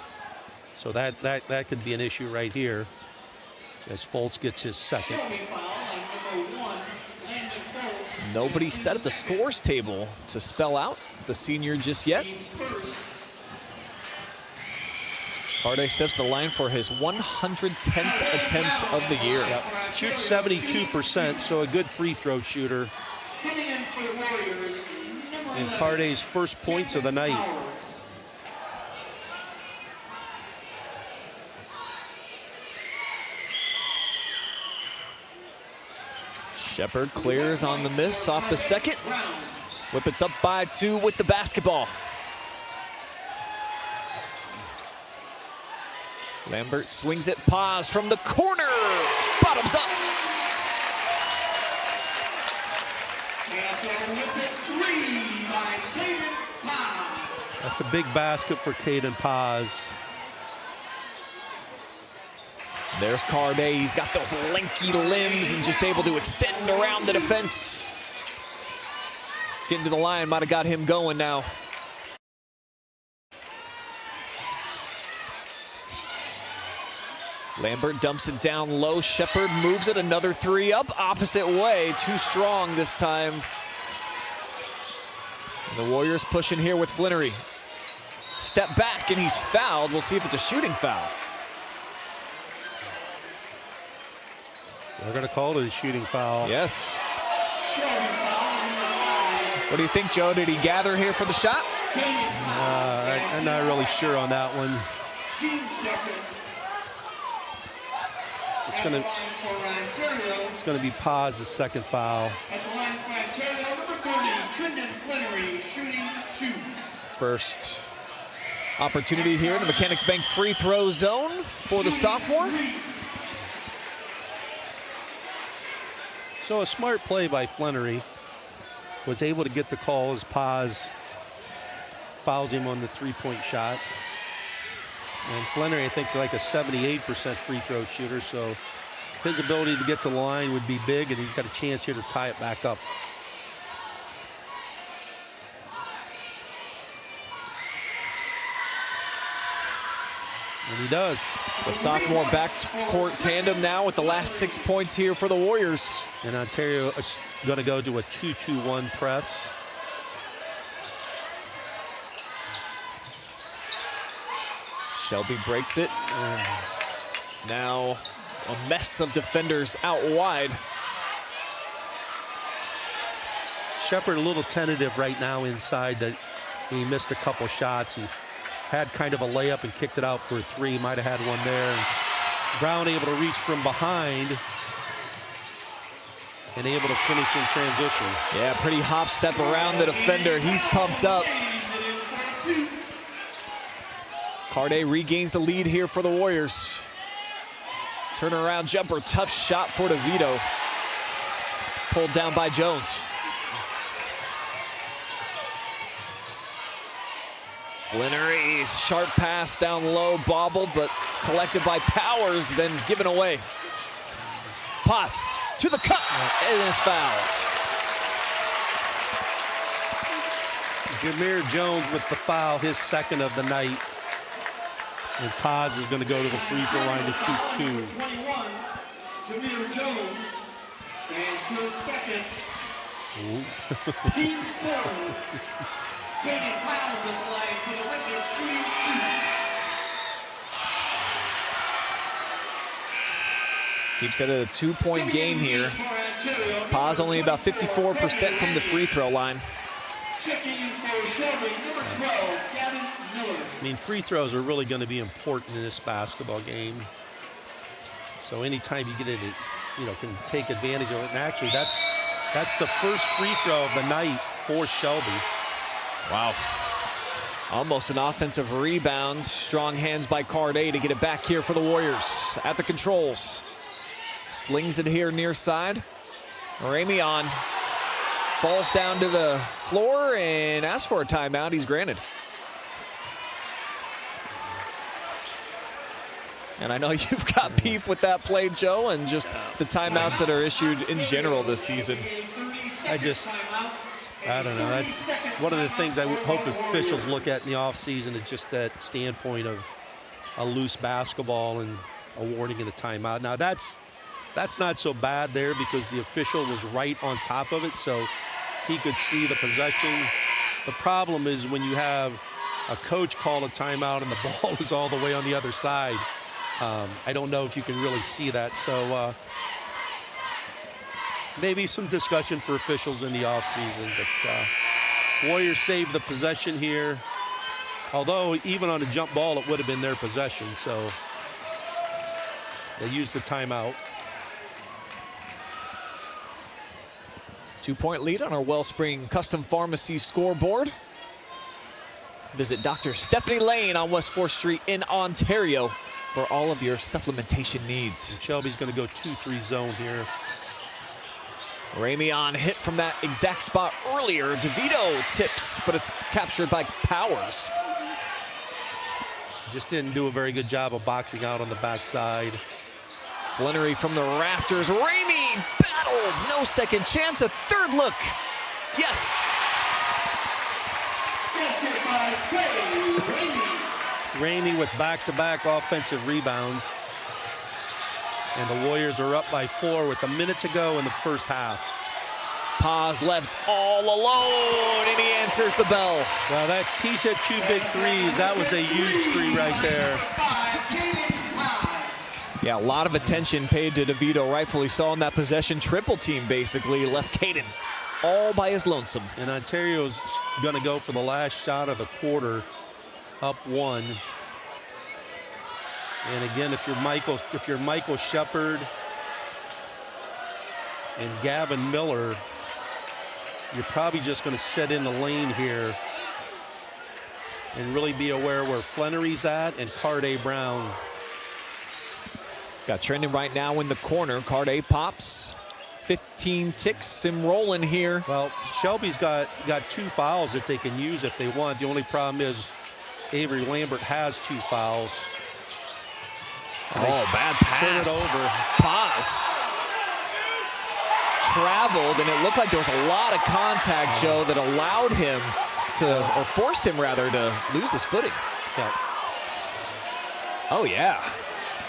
So that could be an issue right here as Foltz gets his second. Shelby foul on number 1, Landon Foltz. Nobody set at the scores table to spell out the senior just yet. Team's first. Carde steps to the line for his 110th attempt of the year. Yep. Shoots 72%, so a good free throw shooter. Coming in for the Warriors, number And 11, Carde's first points of the night. Powers. Shepard clears on the miss off the second. Whippets up by 2 with the basketball. Lambert swings it, pause from the corner. Bottoms up. That's a Whippet 3 by Caden Paz. That's a big basket for Caden Paz. There's Carde. He's got those lanky limbs and just able to extend around the defense. Getting to the line might have got him going now. Lambert dumps it down low. Shepard moves it, another 3 up, opposite way. Too strong this time. And the Warriors pushing here with Flinnery. Step back and he's fouled. We'll see if it's a shooting foul. They're going to call it a shooting foul. Yes. Shelby foul number 5. What do you think, Joe? Did he gather here for the shot? Caden Paz. I'm not really sure on that one. Team second. It's At going the to line for Ontario. it's going to be Paz's second foul. At the line for Ontario, number 30, Trendon Flinnery, shooting 2. First opportunity here in the Mechanics Bank free throw zone for the sophomore. So a smart play by Flinnery. Was able to get the call as Paz fouls him on the three-point shot. And Flinnery, I think, is like a 78% free throw shooter, so his ability to get to the line would be big, and he's got a chance here to tie it back up. And he does. The sophomore backcourt tandem now with the last 6 points here for the Warriors. And Ontario is going to go to a 2-2-1 press. Shelby breaks it. Now a mess of defenders out wide. Shepard a little tentative right now inside. That he missed a couple shots. He had kind of a layup and kicked it out for a three. Might have had one there. And Brown able to reach from behind and able to finish in transition. Yeah, pretty hop step around the defender. He's pumped up. Carday regains the lead here for the Warriors. Turnaround jumper, tough shot for DeVito. Pulled down by Jones. Flannery's sharp pass down low, bobbled, but collected by Powers, then given away. Pass to the cup, and is fouled. Jameer Jones with the foul, his second of the night. And Paz is going to go to the free throw line to shoot two. 21, Jameer Jones, and his second. Team scorer, Kaden Piles in play for the Whippets, shooting two. Keeps it at a 2-point game here. Paz only about 54% from the free throw line. Checking in for Shelby, number 12, Gavin Miller. I mean, free throws are really going to be important in this basketball game. So anytime you get it, can take advantage of it. And actually, that's the first free throw of the night for Shelby. Wow. Almost an offensive rebound. Strong hands by Carday to get it back here for the Warriors. At the controls. Slings it here near side. Ramey on. Falls down to the floor and asks for a timeout. He's granted. And I know you've got beef with that play, Joe, and just the timeouts that are issued in general this season. I don't know. That's one of the things I hope officials look at in the offseason is just that standpoint of a loose basketball and awarding it a timeout. Now, that's not so bad there because the official was right on top of it, so he could see the possession. The problem is when you have a coach call a timeout and the ball is all the way on the other side. I don't know if you can really see that. So maybe some discussion for officials in the offseason. But Warriors saved the possession here. Although even on a jump ball, it would have been their possession. So they used the timeout. 2-point lead on our Wellspring Custom Pharmacy scoreboard. Visit Dr. Stephanie Lane on West 4th Street in Ontario for all of your supplementation needs. Shelby's going to go 2-3 zone here. Ramey on hit from that exact spot earlier. DeVito tips, but it's captured by Powers. Just didn't do a very good job of boxing out on the backside. Flannery from the rafters. Ramey battles, no second chance, a third look. Yes. Ramey with back-to-back offensive rebounds. And the Warriors are up by 4 with a minute to go in the first half. Paz left all alone, and he answers the bell. Well, he's hit 2 big threes. That was a huge three right there. Yeah, a lot of attention paid to DeVito, rightfully so, on that possession. Triple team, basically, left Caden all by his lonesome. And Ontario's going to go for the last shot of the quarter, up 1. And again, if you're Michael Shepard and Gavin Miller, you're probably just going to sit in the lane here and really be aware where Flannery's at and Carday Brown. Got trending right now in the corner. Carday pops. 15 ticks him rolling here. Well, Shelby's got 2 fouls that they can use if they want. The only problem is Avery Lambert has 2 fouls. Oh, bad pass. Turn it over. Paz traveled, and it looked like there was a lot of contact, Joe, that allowed him to, or forced him rather, to lose his footing. Yeah. Oh, yeah.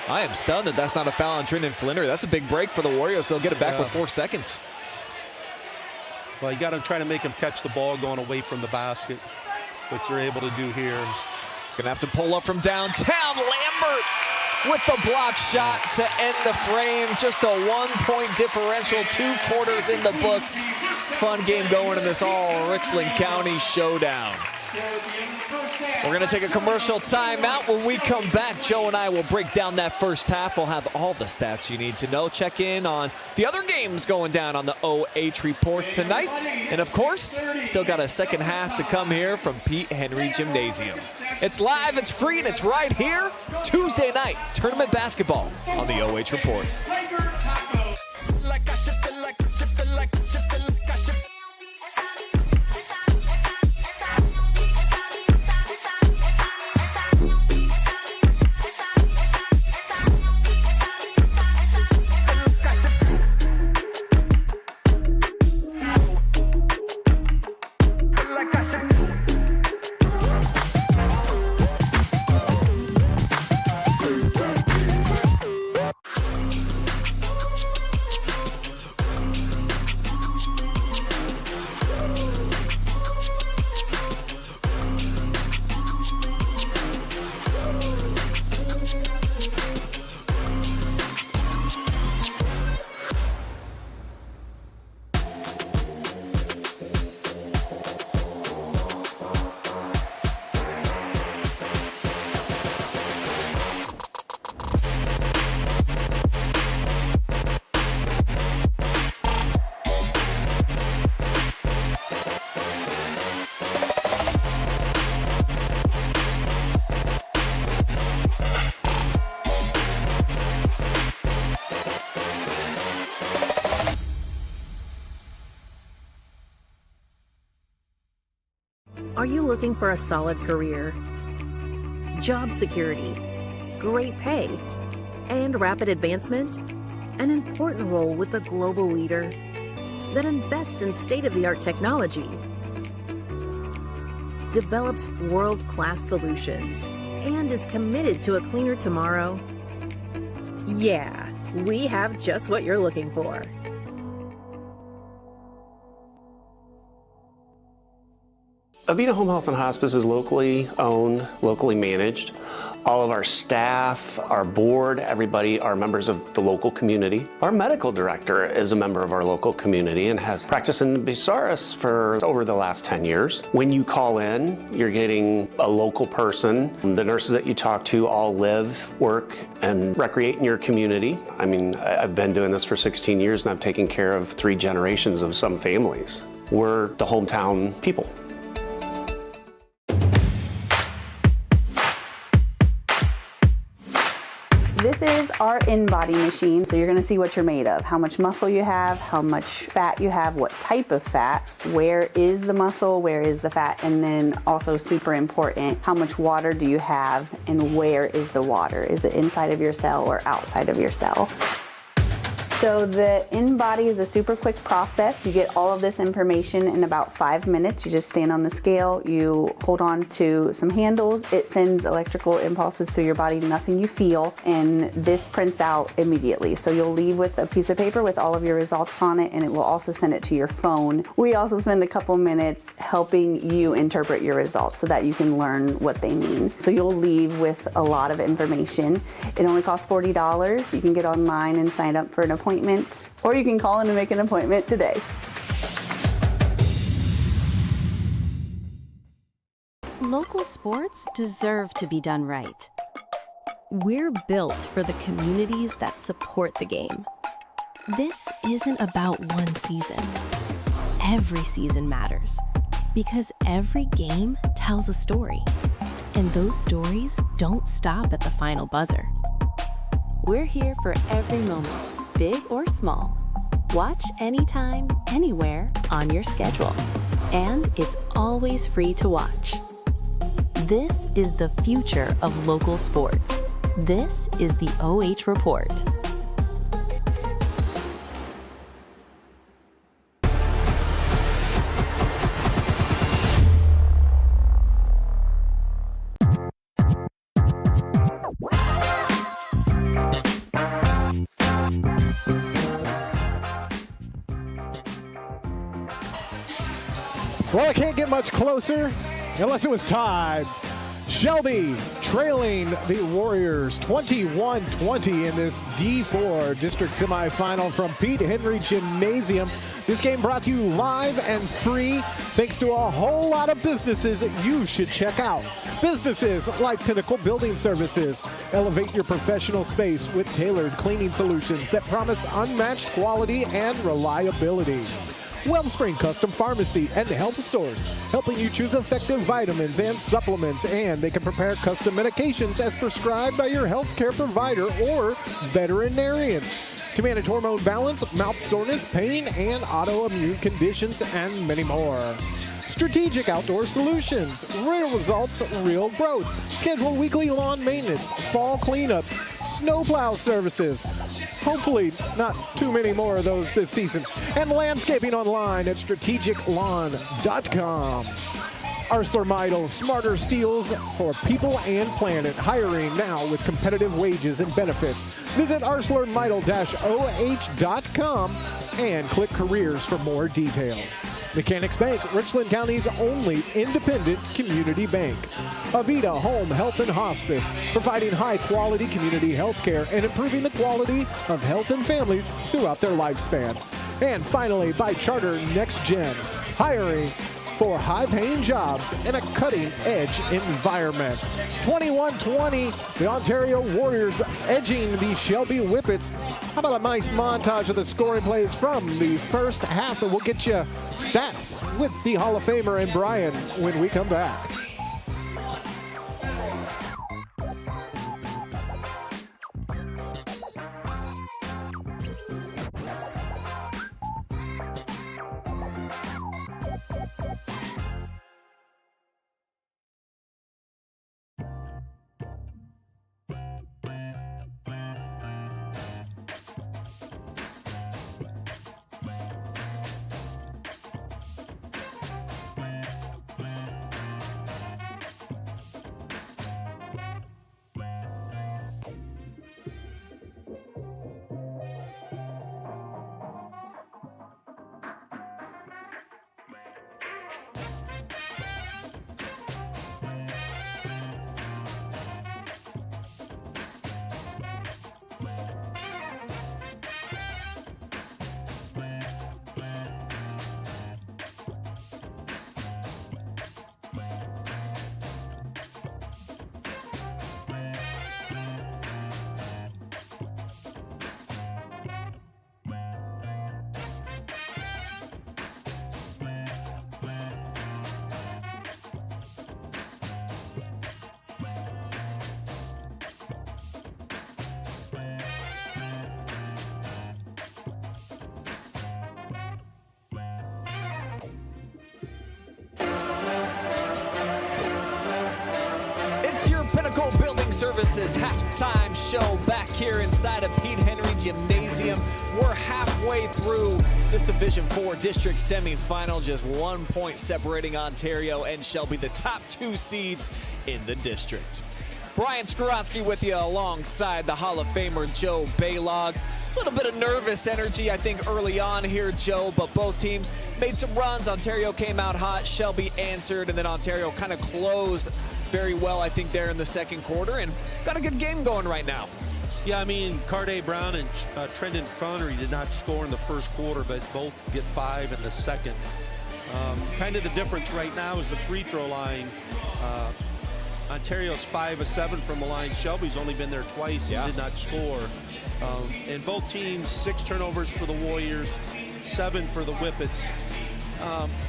I am stunned that that's not a foul on Trinidad Flinnery. That's a big break for the Warriors. They'll get it back with 4 seconds. Well, you got to try to make him catch the ball going away from the basket, which they're able to do here. He's going to have to pull up from downtown. Lambert with the block shot to end the frame. Just a 1-point differential, 2 quarters in the books. Fun game going in this all Richland County showdown. We're going to take a commercial timeout. When we come back, Joe and I will break down that first half. We'll have all the stats you need to know. Check in on the other games going down on the OH Report tonight. And of course, still got a second half to come here from Pete Henry Gymnasium. It's live, it's free, and it's right here. Tuesday night, tournament basketball on the OH Report. Are you looking for a solid career, job security, great pay, and rapid advancement? An important role with a global leader that invests in state-of-the-art technology, develops world-class solutions, and is committed to a cleaner tomorrow? Yeah, we have just what you're looking for. Avita Home Health and Hospice is locally owned, locally managed. All of our staff, our board, everybody are members of the local community. Our medical director is a member of our local community and has practiced in Bucyrus for over the last 10 years. When you call in, you're getting a local person. The nurses that you talk to all live, work, and recreate in your community. I mean, I've been doing this for 16 years and I've taken care of 3 generations of some families. We're the hometown people. This is our in-body machine, so you're gonna see what you're made of, how much muscle you have, how much fat you have, what type of fat, where is the muscle, where is the fat, and then also super important, how much water do you have and where is the water? Is it inside of your cell or outside of your cell? So the in-body is a super quick process. You get all of this information in about 5 minutes. You just stand on the scale, you hold on to some handles, it sends electrical impulses through your body, nothing you feel, and this prints out immediately. So you'll leave with a piece of paper with all of your results on it, and it will also send it to your phone. We also spend a couple minutes helping you interpret your results so that you can learn what they mean. So you'll leave with a lot of information. It only costs $40. You can get online and sign up for an appointment, or you can call in and make an appointment today. Local sports deserve to be done right. We're built for the communities that support the game. This isn't about one season. Every season matters because every game tells a story, and those stories don't stop at the final buzzer. We're here for every moment, big or small. Watch anytime, anywhere on your schedule. And it's always free to watch. This is the future of local sports. This is the OH Report. Well, it can't get much closer unless it was tied. Shelby trailing the Warriors 21-20 in this D4 district semifinal from Pete Henry Gymnasium. This game brought to you live and free thanks to a whole lot of businesses that you should check out. Businesses like Pinnacle Building Services. Elevate your professional space with tailored cleaning solutions that promise unmatched quality and reliability. Wellspring Custom Pharmacy and Health Source, helping you choose effective vitamins and supplements, and they can prepare custom medications as prescribed by your healthcare provider or veterinarian to manage hormone balance, mouth soreness, pain, and autoimmune conditions, and many more. Strategic Outdoor Solutions, real results, real growth. Schedule weekly lawn maintenance, fall cleanups, snowplow services. Hopefully not too many more of those this season. And landscaping online at strategiclawn.com. ArcelorMittal, smarter steels for people and planet. Hiring now with competitive wages and benefits. Visit arcelormittal-oh.com and click careers for more details. Mechanics Bank, Richland County's only independent community bank. Avita Home Health and Hospice, providing high-quality community health care and improving the quality of health in families throughout their lifespan. And finally, by Charter Next Gen, hiring for high-paying jobs in a cutting-edge environment. 21-20, the Ontario Warriors edging the Shelby Whippets. How about a nice montage of the scoring plays from the first half, and we'll get you stats with the Hall of Famer and Brian when we come back. Pinnacle Building Services halftime show back here inside of Pete Henry Gymnasium. We're halfway through this Division 4 district semifinal, just 1 point separating Ontario and Shelby, the top 2 seeds in the district. Brian Skoronsky with you alongside the Hall of Famer Joe Baylog. A little bit of nervous energy, I think, early on here, Joe, but both teams made some runs. Ontario came out hot, Shelby answered, and then Ontario kind of closed very well, I think, there in the second quarter, and got a good game going right now. Yeah, I mean, Carday Brown and Trendon Connery did not score in the first quarter, but both get 5 in the second. Kind of the difference right now is the free throw line. Ontario's 5 of 7 from the line. Shelby's only been there twice and did not score. And both teams, 6 turnovers for the Warriors, 7 for the Whippets.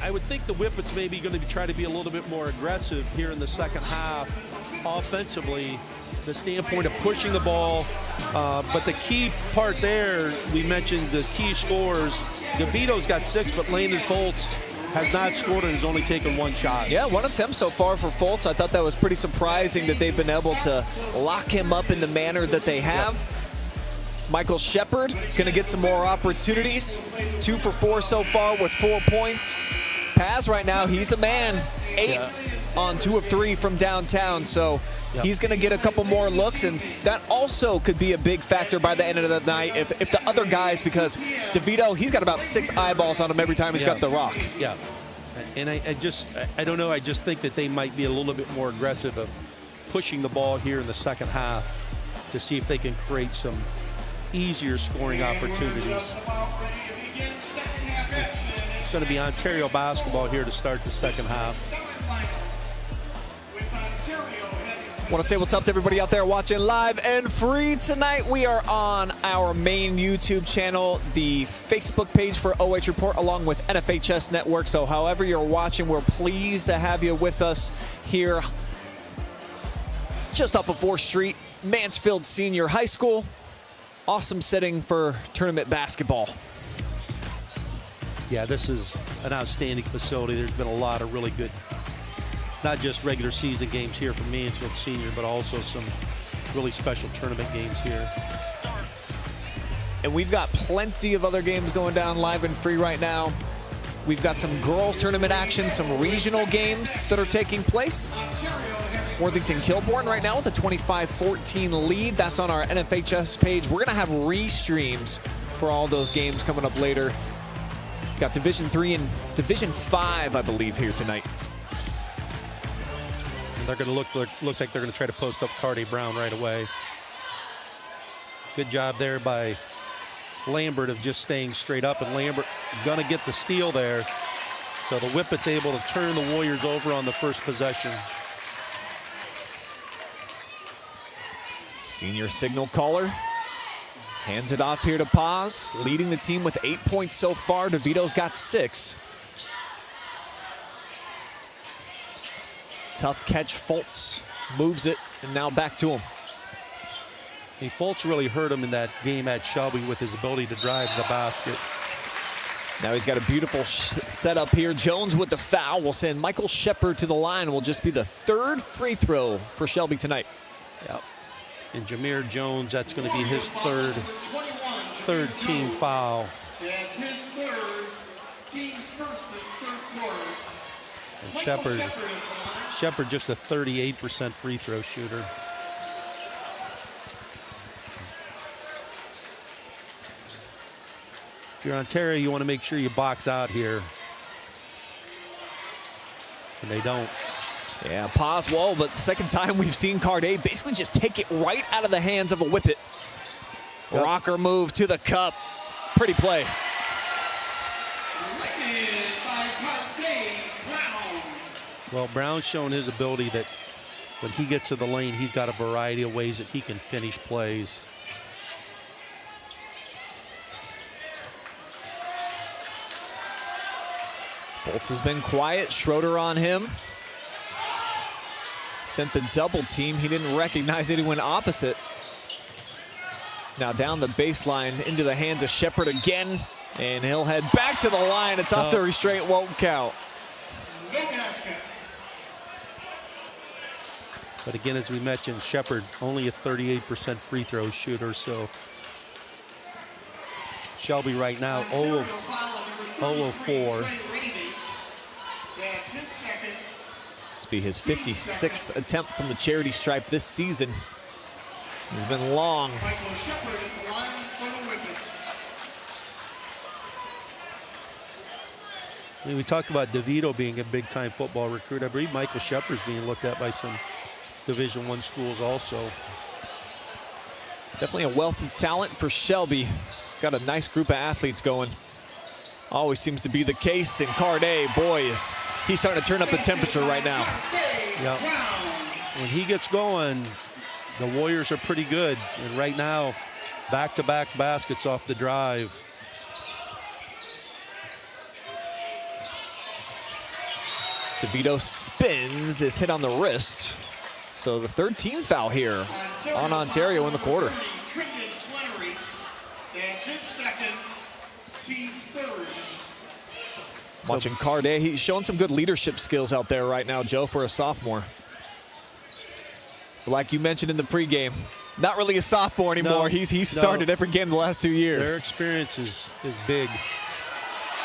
I would think the Whippets may be going to try to be a little bit more aggressive here in the second half offensively, the standpoint of pushing the ball. But the key part there, we mentioned the key scorers. Gavito's got 6, but Landon Foltz has not scored and has only taken 1 shot. Yeah, 1 attempt so far for Foltz. I thought that was pretty surprising that they've been able to lock him up in the manner that they have. Yep. Michael Shepard going to get some more opportunities. 2 for 4 so far with 4 points. Paz right now, he's the man. 8 on 2 of 3 from downtown. So he's going to get a couple more looks, and that also could be a big factor by the end of the night if the other guys, because DeVito, he's got about 6 eyeballs on him every time he's got the rock. Yeah. And I don't know, I just think that they might be a little bit more aggressive of pushing the ball here in the second half to see if they can create some easier scoring opportunities. It's going to be Ontario basketball here to start the second half. Want to say what's up to everybody out there watching live and free tonight. We are on our main YouTube channel, the Facebook page for OH Report, along with NFHS Network. So however you're watching, we're pleased to have you with us here just off of 4th Street, Mansfield Senior High School. Awesome setting for tournament basketball. Yeah, this is an outstanding facility. There's been a lot of really good, not just regular season games here from Mansfield Senior, but also some really special tournament games here. And we've got plenty of other games going down live and free right now. We've got some girls tournament action, some regional games that are taking place. Worthington Kilbourne right now with a 25-14 lead. That's on our NFHS page. We're going to have restreams for all those games coming up later. Got Division 3 and Division 5, I believe, here tonight. And they're going to looks like they're going to try to post up Cardi Brown right away. Good job there by Lambert of just staying straight up, and Lambert going to get the steal there. So the Whippets able to turn the Warriors over on the first possession. Senior signal caller hands it off here to Paz, leading the team with 8 points so far. DeVito's got 6. Tough catch, Fultz moves it, and now back to him. Hey, Fultz really hurt him in that game at Shelby with his ability to drive the basket. Now he's got a beautiful setup here. Jones with the foul will send Michael Shepard to the line. Will just be the 3rd free throw for Shelby tonight. Yep. And Jameer Jones, that's going to be his third team foul. That's his 3rd, team's first in the 3rd quarter. And Shepard just a 38% free throw shooter. If you're Ontario, you want to make sure you box out here. And they don't. Yeah, Paz, whoa, but second time we've seen Cardet basically just take it right out of the hands of a Whippet. Yep. Rocker move to the cup. Pretty play. Well, Brown's shown his ability that when he gets to the lane, he's got a variety of ways that he can finish plays. Fultz has been quiet. Schroeder on him. Sent the double team. He didn't recognize anyone opposite. Now down the baseline into the hands of Shepard again. And he'll head back to the line. It's off the restraint, won't count. But again, as we mentioned, Shepard only a 38% free throw shooter. So Shelby right now 0 of 4. This will be his 56th attempt from the charity stripe this season. He's been long. I mean, we talked about DeVito being a big-time football recruit. I believe Michael Shepard's being looked at by some Division I schools also. Definitely a wealth of talent for Shelby. Got a nice group of athletes going. Always seems to be the case. And Cardet, boy, he's starting to turn up the temperature right now. Yeah. When he gets going, the Warriors are pretty good. And right now, back-to-back baskets off the drive. DeVito spins, is hit on the wrist. So the 3rd team foul here on Ontario in the quarter. That's his 2nd, team's 3rd. Watching Cardet, he's showing some good leadership skills out there right now, Joe, for a sophomore. But like you mentioned in the pregame, not really a sophomore anymore. No, he's started every game the last 2 years. Their experience is big.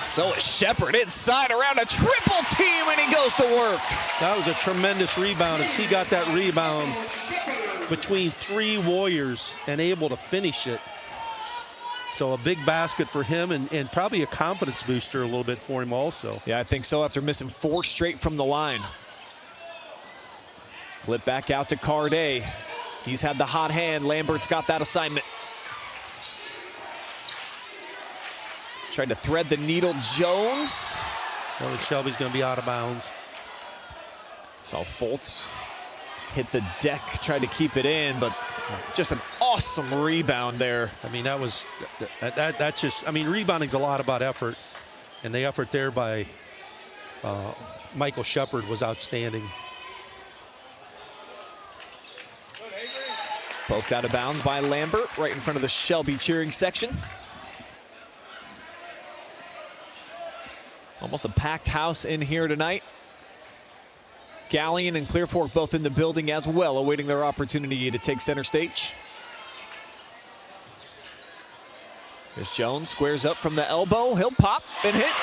So is Shepard inside around a triple team, and he goes to work. That was a tremendous rebound as he got that rebound between 3 Warriors and able to finish it. So a big basket for him and probably a confidence booster a little bit for him also. Yeah, I think so after missing 4 straight from the line. Flip back out to Carday. He's had the hot hand. Lambert's got that assignment. Tried to thread the needle. Jones. Well, Shelby's going to be out of bounds. Saw Fultz hit the deck, tried to keep it in, but just an awesome rebound there. I mean, that's just, I mean, rebounding's a lot about effort, and the effort there by Michael Shepard was outstanding. Poked out of bounds by Lambert, right in front of the Shelby cheering section. Almost a packed house in here tonight. Gallion and Clear Fork both in the building as well, awaiting their opportunity to take center stage. Here's Jones, squares up from the elbow. He'll pop and hit.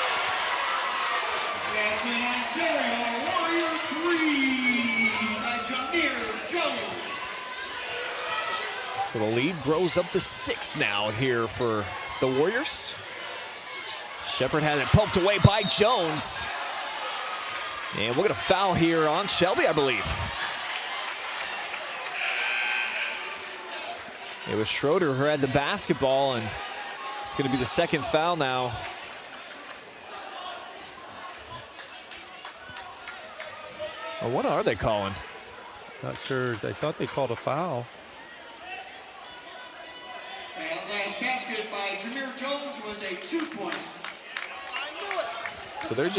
That's in Ontario, Warrior 3 by Jameer Jones. So the lead grows up to 6 now here for the Warriors. Shepard had it poked away by Jones. And we're going to foul here on Shelby, I believe. It was Schroeder who had the basketball, and it's going to be the second foul now. Well, what are they calling? Not sure. I thought they called a foul. That last basket by Jameer Jones was a 2-point. So they were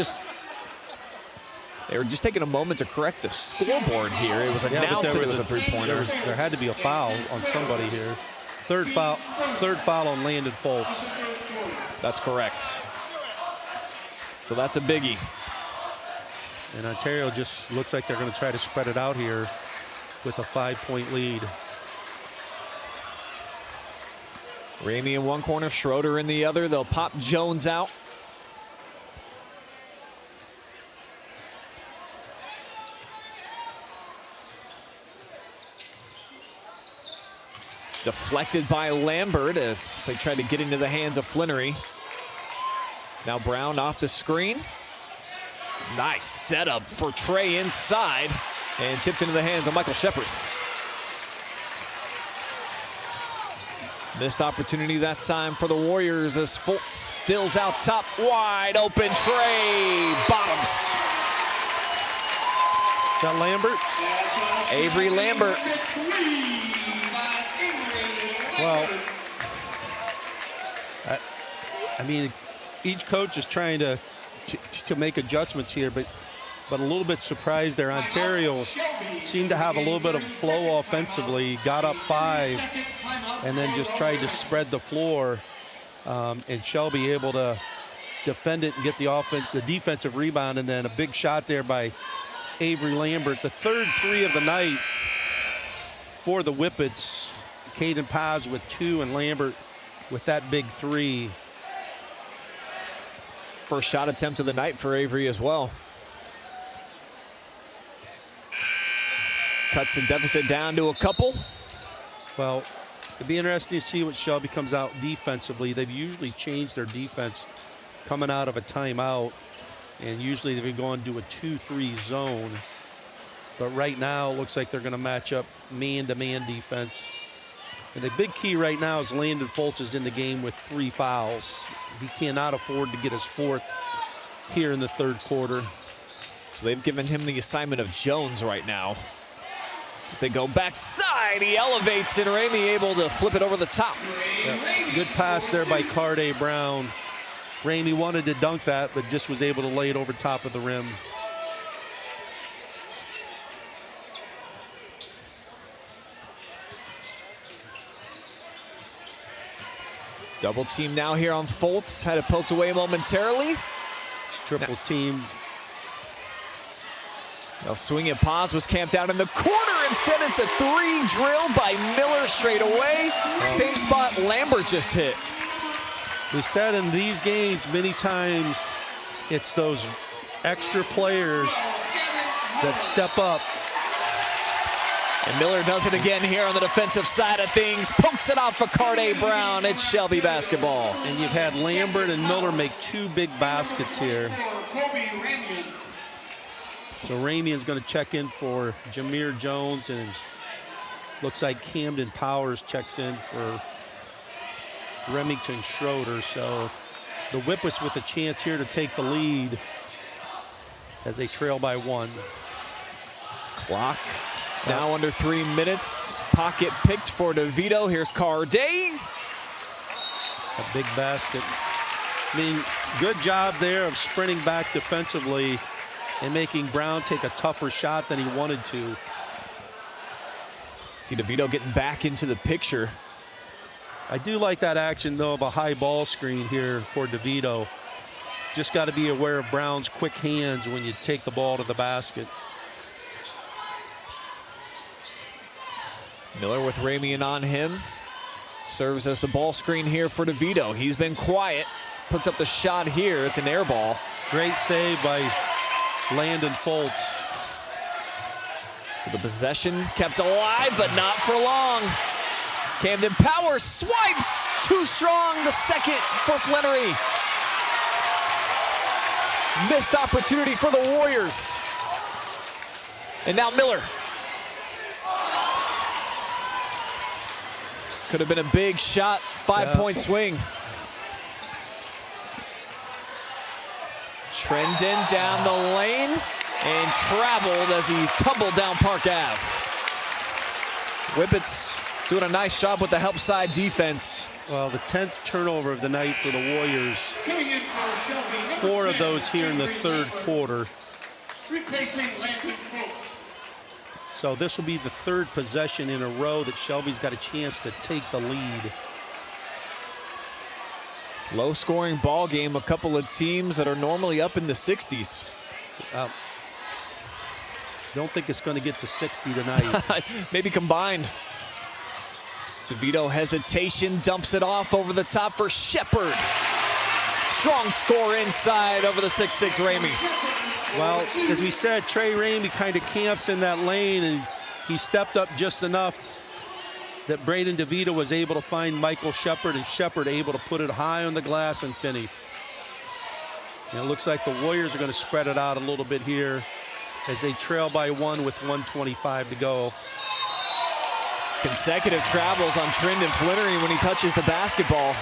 just taking a moment to correct the scoreboard here. It was announced that it was a 3-pointer. There had to be a foul on somebody here. Third foul on Landon Fultz. That's correct. So that's a biggie. And Ontario just looks like they're going to try to spread it out here with a 5-point lead. Ramey in one corner, Schroeder in the other. They'll pop Jones out. Deflected by Lambert as they try to get into the hands of Flinnery. Now Brown off the screen. Nice setup for Trey inside and tipped into the hands of Michael Shepard. Missed opportunity that time for the Warriors as Fultz stills out top, wide open. Trey bottoms. Is that Lambert? Avery Lambert. Well, I mean, each coach is trying to make adjustments here, but a little bit surprised there. Ontario seemed to have a little bit of flow offensively, got up 5, and then just tried to spread the floor, and Shelby able to defend it and get the defensive rebound, and then a big shot there by Avery Lambert. The third 3 of the night for the Whippets. Caden Paz with 2 and Lambert with that big 3. First shot attempt of the night for Avery as well. Cuts the deficit down to a couple. Well, it'd be interesting to see what Shelby comes out defensively. They've usually changed their defense coming out of a timeout, and usually they've been going to a 2-3 zone. But right now, it looks like they're going to match up man-to-man defense. And the big key right now is Landon Fultz is in the game with 3 fouls. He cannot afford to get his 4th here in the third quarter. So they've given him the assignment of Jones right now. As they go backside, he elevates, and Ramey able to flip it over the top. Yeah. Good pass there by Carday Brown. Ramey wanted to dunk that, but just was able to lay it over top of the rim. Double team now here on Fultz. Had it poked away momentarily. It's triple teamed. Now swinging pause was camped out in the corner. Instead, it's a 3 drill by Miller straight away. Same spot Lambert just hit. We said in these games many times, it's those extra players that step up And Miller does it again here on the defensive side of things. Pokes it off for Carday Brown. It's Shelby basketball. And you've had Lambert and Miller make 2 big baskets here. So Ramian's going to check in for Jameer Jones, and looks like Camden Powers checks in for Remington Schroeder. So the Whippets with a chance here to take the lead as they trail by 1. Clock now under 3 minutes. Pocket picked for DeVito. Here's Carday. A big basket. I mean, good job there of sprinting back defensively and making Brown take a tougher shot than he wanted to. See DeVito getting back into the picture. I do like that action, though, of a high ball screen here for DeVito. Just got to be aware of Brown's quick hands when you take the ball to the basket. Miller with Ramian on him. Serves as the ball screen here for DeVito. He's been quiet. Puts up the shot here. It's an air ball. Great save by Landon Foltz. So the possession kept alive, but not for long. Camden Powers swipes. Too strong. The second for Flannery. Missed opportunity for the Warriors. And now Miller. Could have been a big shot. 5-point swing. Trendon down the lane and traveled as he tumbled down Park Ave. Whippets doing a nice job with the help side defense. Well, the 10th turnover of the night for the Warriors. 4 of those here in the third quarter. Replacing Landon Foltz. So this will be the 3rd possession in a row that Shelby's got a chance to take the lead. Low scoring ball game, a couple of teams that are normally up in the 60s. Don't think it's going to get to 60 tonight. Maybe combined. DeVito hesitation, dumps it off over the top for Shepard. Strong score inside over the 6'6" Ramey. Well, as we said, Trey Ramey kind of camps in that lane, and he stepped up just enough that Braden DeVito was able to find Michael Shepard, and Shepard able to put it high on the glass and finish. And it looks like the Warriors are going to spread it out a little bit here as they trail by 1 with 1:25 to go. Consecutive travels on Trendon Flannery when he touches the basketball.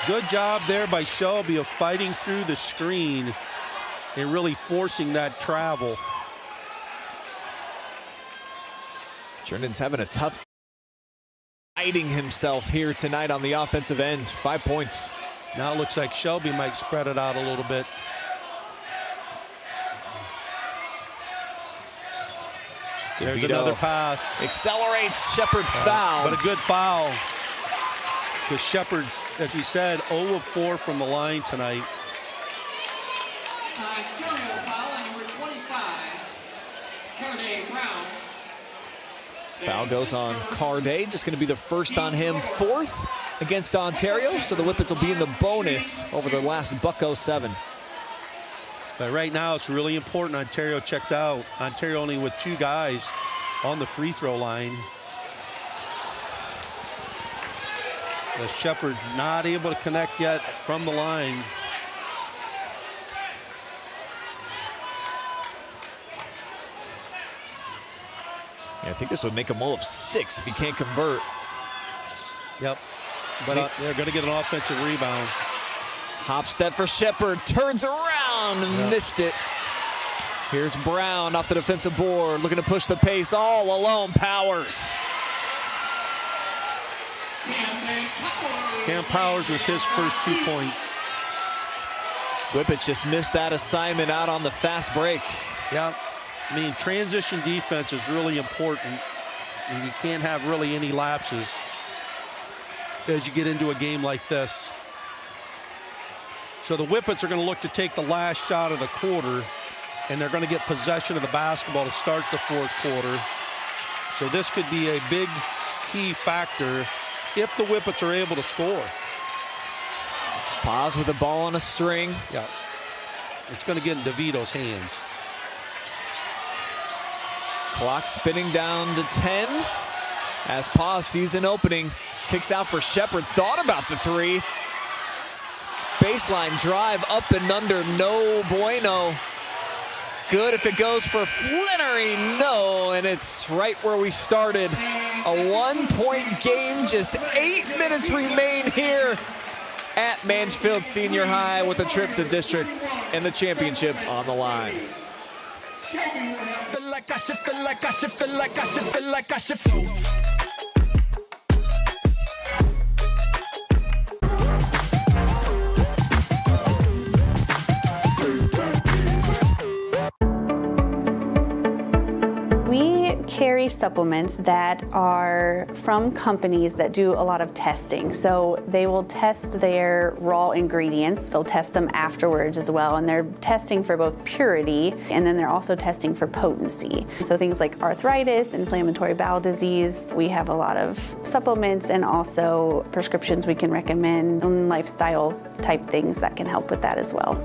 Good job there by Shelby of fighting through the screen and really forcing that travel. Trendon's having a tough hiding himself here tonight on the offensive end. 5 points. Now it looks like Shelby might spread it out a little bit. There's another pass. Accelerates. Shepard fouls. But a good foul. Because Shepard's, as we said, 0 of 4 from the line tonight. Ontario foul on number 25, Carday Brown. Foul goes on Carday. Just going to be the first on him. 4th against Ontario. So the Whippets will be in the bonus over the last .07. But right now it's really important Ontario checks out. Ontario only with 2 guys on the free throw line. Shepard not able to connect yet from the line. Yeah, I think this would make him all of 6 if he can't convert. Yep, but they're going to get an offensive rebound. Hop step for Shepard, turns around, missed it. Here's Brown off the defensive board, looking to push the pace all alone. Powers. Cam Powers with his first 2 points. Whippets just missed that assignment out on the fast break. Yeah, I mean, transition defense is really important. And you can't have really any lapses as you get into a game like this. So the Whippets are going to look to take the last shot of the quarter, and they're going to get possession of the basketball to start the 4th quarter. So this could be a big key factor if the Whippets are able to score. Paz with the ball on a string. Yeah, it's going to get in DeVito's hands. Clock spinning down to 10 as Paw sees an opening. Kicks out for Shepard, thought about the three. Baseline drive up and under, no bueno. Good if it goes for Flannery, no, and it's right where we started. A 1-point game, just 8 minutes remain here at Mansfield Senior High with a trip to district and the championship on the line. Feel like I should, feel like I should, feel like I should, feel like I should feel. We carry supplements that are from companies that do a lot of testing. So they will test their raw ingredients. They'll test them afterwards as well. And they're testing for both purity, and then they're also testing for potency. So things like arthritis, inflammatory bowel disease. We have a lot of supplements and also prescriptions we can recommend, and lifestyle type things that can help with that as well.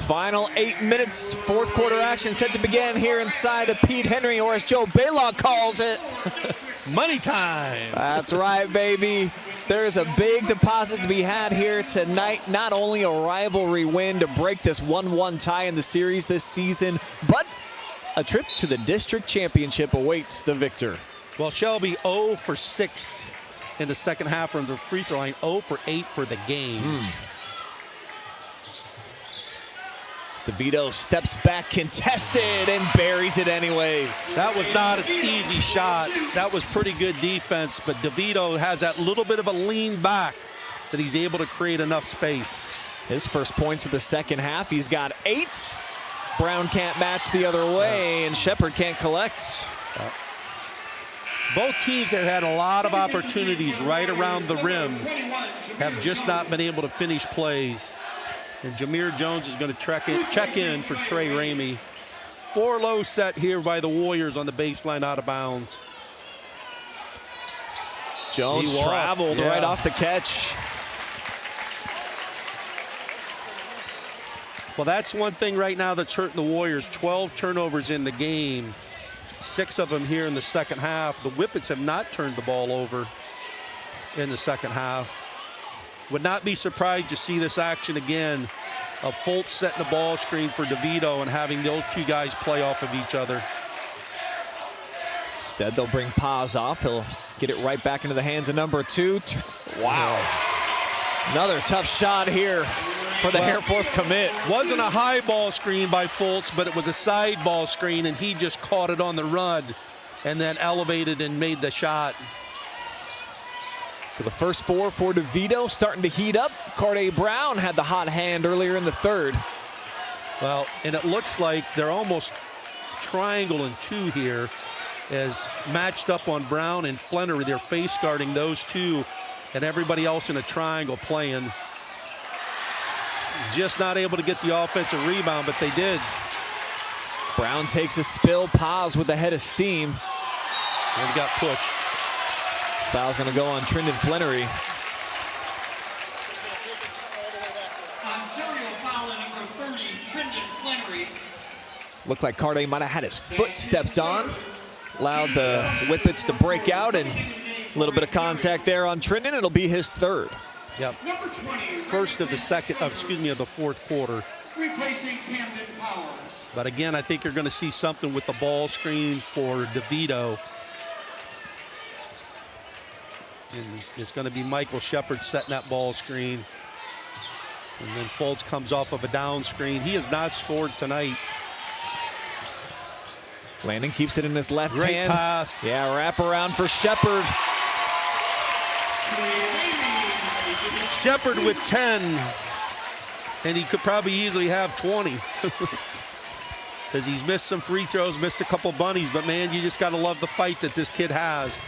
Final 8 minutes, fourth quarter action set to begin here inside of Pete Henry, or as Joe Baylock calls it, Money time. That's right, baby. There's a big deposit to be had here tonight. Not only a rivalry win to break this 1-1 tie in the series this season, but a trip to the district championship awaits the victor. Well, Shelby 0 for 6 in the second half from the free throw line, 0 for 8 for the game. DeVito steps back contested and buries it anyways. That was not an easy shot. That was pretty good defense, but DeVito has that little bit of a lean back that he's able to create enough space. His first points of the second half, he's got 8. Brown can't match the other way, and Shepard can't collect. Both teams have had a lot of opportunities right around the rim, have just not been able to finish plays. And Jameer Jones is going to check in for Trey Ramey. 4-low set here by the Warriors on the baseline out of bounds. Jones traveled right off the catch. Well, that's one thing right now that's hurting the Warriors. 12 turnovers in the game, 6 of them here in the second half. The Whippets have not turned the ball over in the second half. Would not be surprised to see this action again of Fultz setting the ball screen for DeVito and having those two guys play off of each other. Instead, they'll bring Paz off. He'll get it right back into the hands of number 2. Wow. Another tough shot here for the Air Force commit. Wasn't a high ball screen by Fultz, but it was a side ball screen, and he just caught it on the run and then elevated and made the shot. So the first 4 for DeVito starting to heat up. Corday Brown had the hot hand earlier in the third. Well, and it looks like they're almost triangle and 2 here as matched up on Brown and Flannery. They're face guarding those two and everybody else in a triangle playing. Just not able to get the offensive rebound, but they did. Brown takes a spill. Paz with a head of steam. And he got pushed. Foul's going to go on Trendon Flannery. Ontario foul number 30, Trendon Flannery. Looked like Corday might have had his foot stepped on. Allowed the Whippets to break out, and a little bit of contact there on Trendon. It'll be his third. Yep. Number 20, First of the of the fourth quarter. replacing Camden Powers. But again, I think you're going to see something with the ball screen for DeVito. And it's going to be Michael Shepard setting that ball screen. And then Fultz comes off of a down screen. He has not scored tonight. Landon keeps it in his left Great hand. pass. Yeah, wrap around for Shepard. Shepard with 10. And he could probably easily have 20. Because he's missed some free throws, missed a couple bunnies. But, man, you just got to love the fight that this kid has.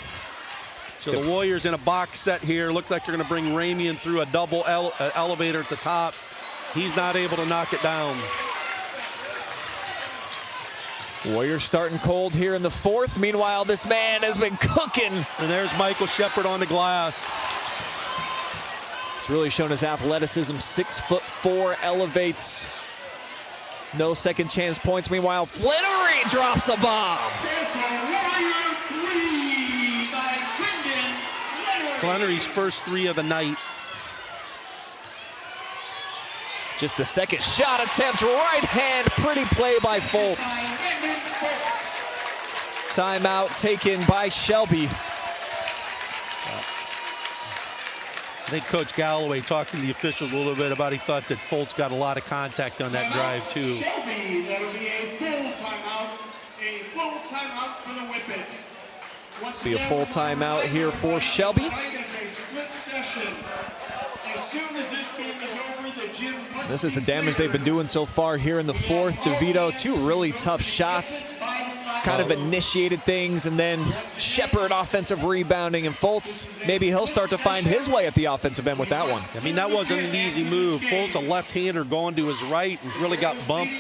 So the Warriors in a box set here. Looks like they're going to bring Ramey in through a double elevator at the top. He's not able to knock it down. Warriors starting cold here in the fourth. Meanwhile, this man has been cooking. And there's Michael Shepard on the glass. It's really shown his athleticism. 6'4", elevates. No second chance points. Meanwhile, Flannery drops a bomb. That's a Warrior 3 by Trendon Leonard. Flannery's first 3 of the night. Just the second shot attempt, right hand, pretty play by Foltz. Timeout taken by Shelby. I think Coach Galloway talked to the officials a little bit about he thought that Foltz got a lot of contact on that drive too. Shelby, that'll be a full timeout. A full timeout for the Whippets. Once Be a again, full timeout here for Shelby. tonight is a split session. As soon as this game is over, the gym must This is the be damage they've been doing so far here in the fourth. DeVito, 2 really tough shots. Kind of initiated things, and then Shepard offensive rebounding, and Foltz, maybe he'll start to find his way at the offensive end with that one. I mean, that wasn't an easy move. Foltz, a left-hander going to his right, and really got bumped,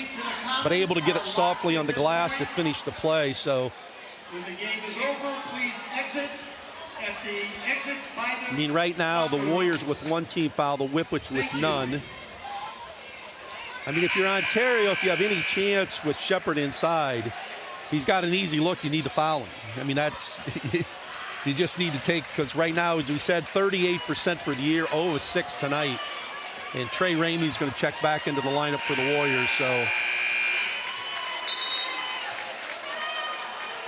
but able to get it softly on the glass to finish the play. So, When the game is over, please exit at the exits by the... I mean, right now, the Warriors with 1 team foul, the Whippets with none. I mean, if you're Ontario, if you have any chance with Shepard inside, he's got an easy look, you need to foul him. I mean, that's, you just need to take, because right now, as we said, 38% for the year, 0 of 6 tonight. And Trey Ramey's going to check back into the lineup for the Warriors, so.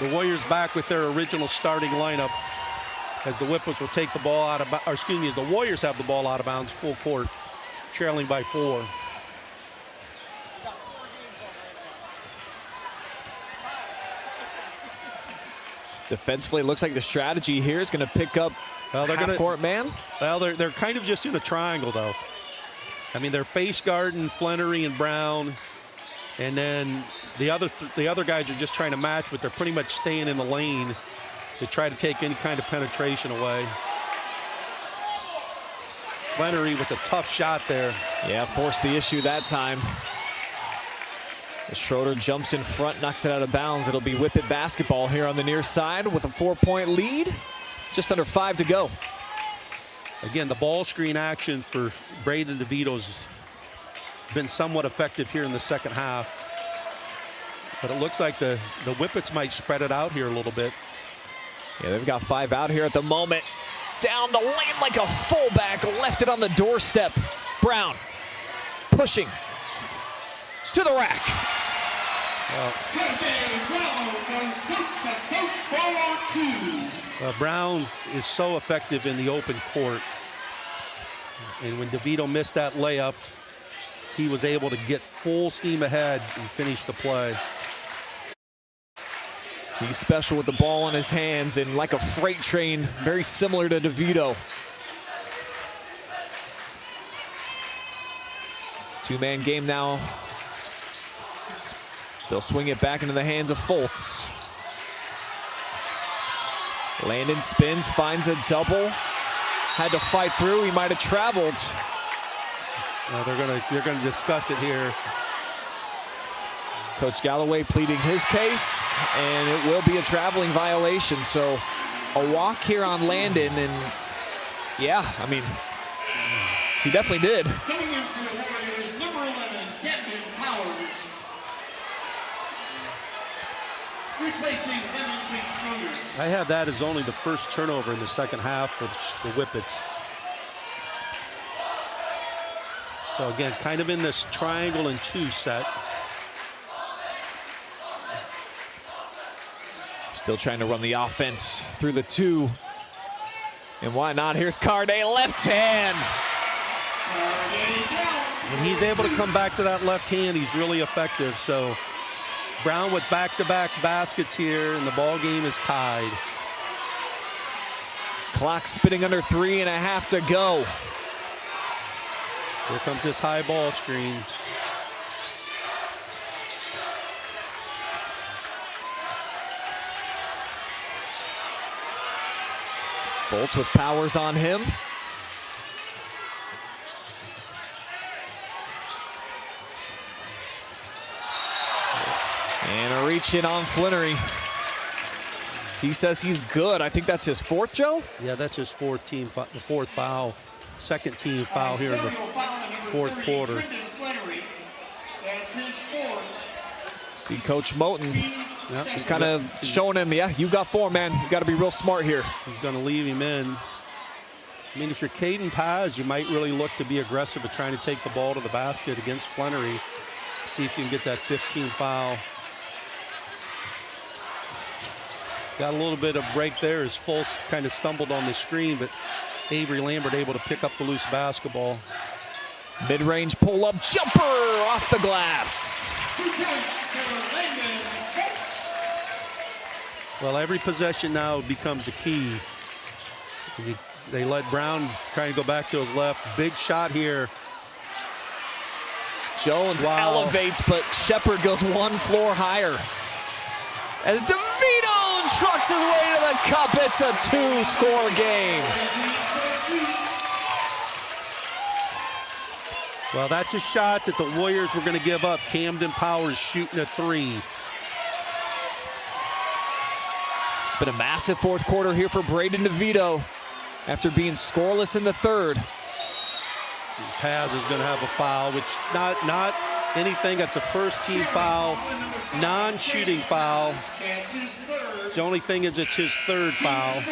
The Warriors back with their original starting lineup as the Whippets will take the ball out of, or excuse me, as the Warriors have the ball out of bounds, full court, trailing by 4. Defensively, it looks like the strategy here is going to pick up half-court man. Well, they're kind of just in a triangle, though. I mean, they're face guarding Flannery and Brown, and then the other guys are just trying to match, but they're pretty much staying in the lane to try to take any kind of penetration away. Flannery with a tough shot there. Yeah, forced the issue that time. Schroeder jumps in front, knocks it out of bounds. It'll be Whippet basketball here on the near side with a 4-point lead. Just under 5 to go. Again, the ball screen action for Braden DeVito's been somewhat effective here in the second half. But it looks like the Whippets might spread it out here a little bit. Yeah, they've got 5 out here at the moment. Down the lane like a fullback, left it on the doorstep. Brown pushing to the rack. Brown is so effective in the open court. And when DeVito missed that layup, he was able to get full steam ahead and finish the play. He's special with the ball in his hands and like a freight train, very similar to DeVito. 2-man game now. They'll swing it back into the hands of Foltz. Landon spins, finds a double. Had to fight through, he might have traveled. They're gonna discuss it here. Coach Galloway pleading his case, and it will be a traveling violation. So a walk here on Landon, and yeah, I mean, he definitely did. Coming in for the Warriors, number 11, Camden Powers. Replacing Remington Schroeder. I have that as only the first turnover in the second half for the Whippets. So again, kind of in this triangle and 2 set. Still trying to run the offense through the 2. And why not? Here's Carday, left hand. When he's able to come back to that left hand, he's really effective. So Brown with back-to-back baskets here, and the ball game is tied. Clock spinning under 3.5 to go. Here comes this high ball screen. Foltz with Powers on him. Gonna reach in on Flannery. He says he's good. I think that's his fourth, Joe? Yeah, that's his the fourth foul. Second team foul here in the fourth quarter. That's his fourth. See Coach Moten just kind of showing him, yeah, you got 4, man. You got to be real smart here. He's going to leave him in. I mean, if you're Caden Paz, you might really look to be aggressive at trying to take the ball to the basket against Flannery. See if you can get that 15 foul. Got a little bit of break there as Fultz kind of stumbled on the screen, but Avery Lambert able to pick up the loose basketball. Mid-range pull-up jumper off the glass. 2 points for Langdon. Well, every possession now becomes a key. They let Brown try and go back to his left. Big shot here. Jones elevates, but Shepard goes 1 floor higher. As DeVito trucks his way to the cup, it's a 2-score game. Well, that's a shot that the Warriors were going to give up. Camden Powers shooting a 3. It's been a massive fourth quarter here for Braden DeVito after being scoreless in the third. Paz is going to have a foul, which not anything. That's a first team foul, non-shooting foul. The only thing is it's his third foul.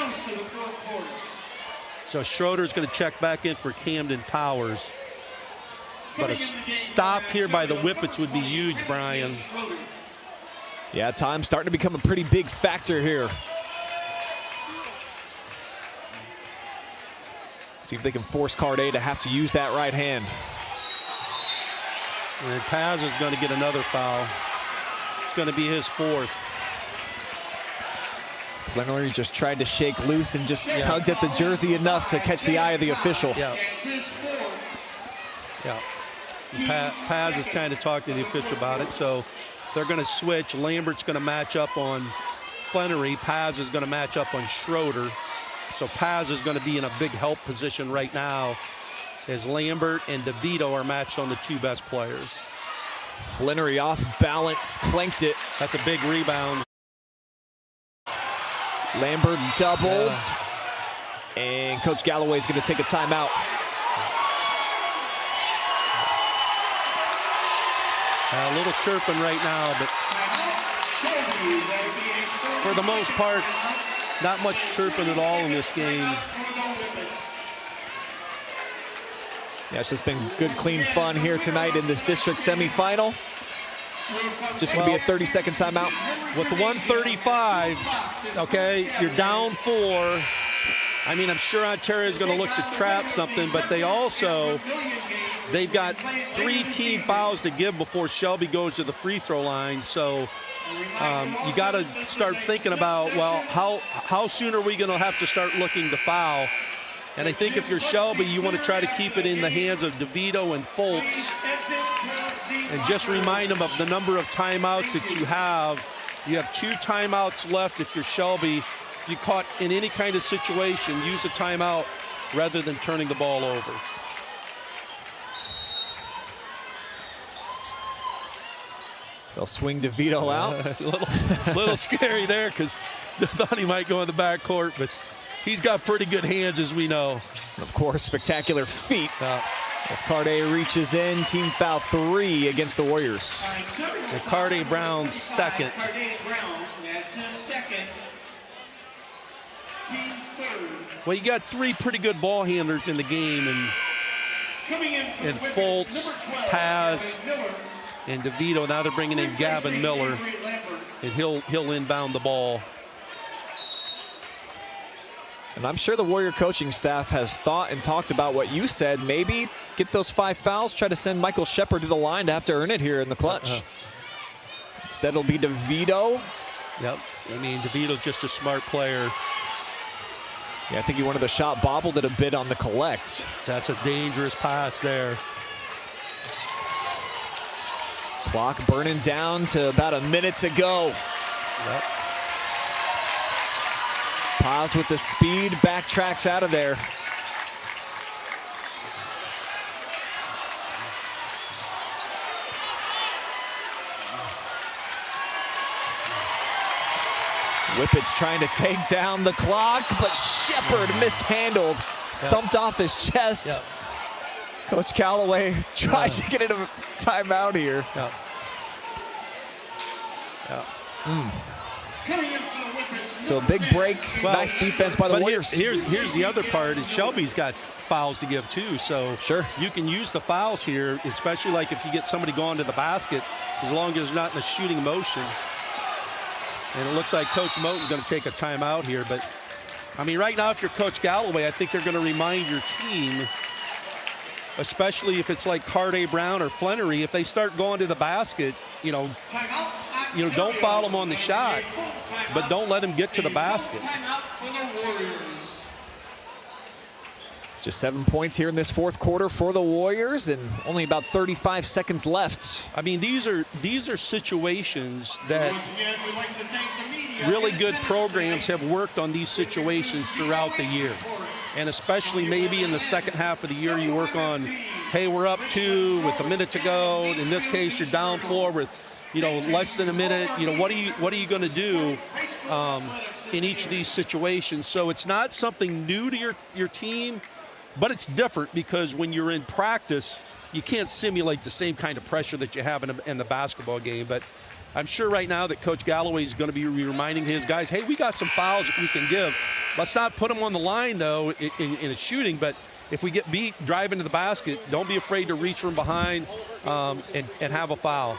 So Schroeder's going to check back in for Camden Powers. But a stop here by the Whippets would be huge, Brian. Yeah, time's starting to become a pretty big factor here. See if they can force Card A to have to use that right hand. And Paz is going to get another foul. It's going to be his 4th. Flannery just tried to shake loose and just tugged at the jersey enough to catch the eye of the official. Yeah. Paz has kind of talked to the official about it, so they're going to switch. Lambert's going to match up on Flannery. Paz is going to match up on Schroeder. So Paz is going to be in a big help position right now as Lambert and DeVito are matched on the 2 best players. Flannery off balance, clanked it. That's a big rebound. Lambert doubled. And Coach Galloway's going to take a timeout. A little chirping right now, but for the most part, not much chirping at all in this game. Yeah, it's just been good, clean fun here tonight in this district semifinal. Just going to be a 30-second timeout. With the 135, okay, you're down 4. I mean, I'm sure Ontario's going to look to trap something, but they've got 3 team fouls to give before Shelby goes to the free throw line. So you got to start thinking about, well, how soon are we going to have to start looking to foul? And I think if you're Shelby, you want to try to keep it in the hands of DeVito and Fultz and just remind them of the number of timeouts that you have. You have 2 timeouts left if you're Shelby. If you're caught in any kind of situation, use a timeout rather than turning the ball over. They'll swing DeVito out. A little scary there because I thought he might go in the backcourt, but he's got pretty good hands, as we know. Of course, spectacular feet. As Card A reaches in, team foul 3 against the Warriors. And Card A Brown's second. That's his second. Team's third. Well, you got 3 pretty good ball handlers in the game, and Fultz, Paz, and DeVito. Now they're bringing in Gavin Miller, and he'll inbound the ball. And I'm sure the Warrior coaching staff has thought and talked about what you said. Maybe get those 5 fouls, try to send Michael Shepard to the line to have to earn it here in the clutch. Instead, it'll be DeVito. Yep. I mean, DeVito's just a smart player. Yeah, I think he wanted the shot, bobbled it a bit on the collect. That's a dangerous pass there. Clock burning down to about a minute to go. Yep. Paz with the speed, backtracks out of there. Whippets trying to take down the clock, but Shepard mishandled, thumped off his chest. Yep. Coach Calloway tried to get into a timeout here. Yep. Coming in for the Whippets. So a big break, nice defense by the Warriors. Here's the other part, is Shelby's got fouls to give too, so sure, you can use the fouls here, especially like if you get somebody going to the basket, as long as they're not in a shooting motion. And it looks like Coach Moten's going to take a timeout here, but I mean, right now, if you're Coach Galloway, I think they're going to remind your team, especially if it's like Carday Brown or Flannery, if they start going to the basket, you know, don't foul them on the shot, but don't let them get to the basket. Just 7 points here in this fourth quarter for the Warriors, and only about 35 seconds left. I mean, these are situations that really good programs have worked on these situations throughout the year. And especially maybe in the second half of the year, you work on, hey, we're up 2 with a minute to go. In this case, you're down 4 with, you know, less than a minute. You know, what are you going to do in each of these situations? So it's not something new to your team, but it's different because when you're in practice, you can't simulate the same kind of pressure that you have in the basketball game. But I'm sure right now that Coach Galloway is going to be reminding his guys, hey, we got some fouls that we can give. Let's not put them on the line, though, in a shooting. But if we get beat driving to the basket, don't be afraid to reach from behind and have a foul.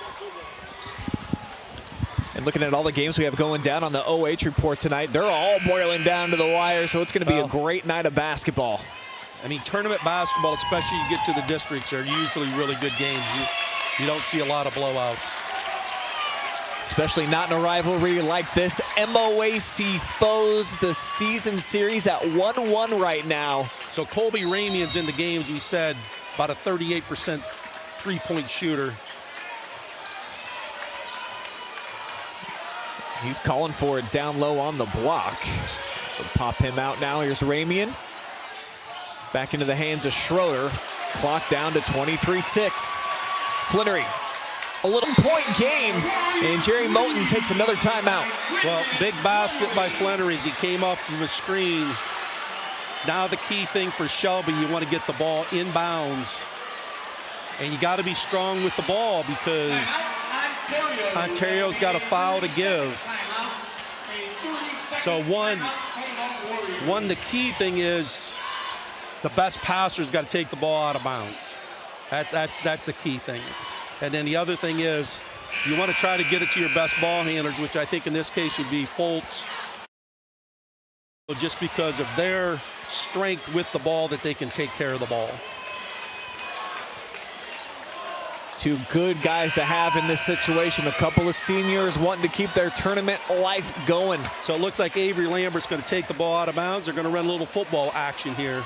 And looking at all the games we have going down on the OH report tonight, they're all boiling down to the wire, so it's going to be a great night of basketball. I mean, tournament basketball, especially you get to the districts, are usually really good games. You don't see a lot of blowouts. Especially not in a rivalry like this. MOAC foes, the season series at 1-1 right now. So Colby Ramian's in the games, we said, about a 38% three-point shooter. He's calling for it down low on the block. So pop him out now. Here's Ramian. Back into the hands of Schroeder. Clock down to 23 ticks. Flannery, a little point game, and Jerry Moten takes another timeout. Well, big basket by Flannery as he came up from the screen. Now the key thing for Shelby, you want to get the ball inbounds. And you got to be strong with the ball because Ontario's got a foul to give. So one, the key thing is the best passer's got to take the ball out of bounds. That's the key thing. And then the other thing is you want to try to get it to your best ball handlers, which I think in this case would be Foltz, just because of their strength with the ball that they can take care of the ball. Two good guys to have in this situation. A couple of seniors wanting to keep their tournament life going. So it looks like Avery Lambert's going to take the ball out of bounds. They're going to run a little football action here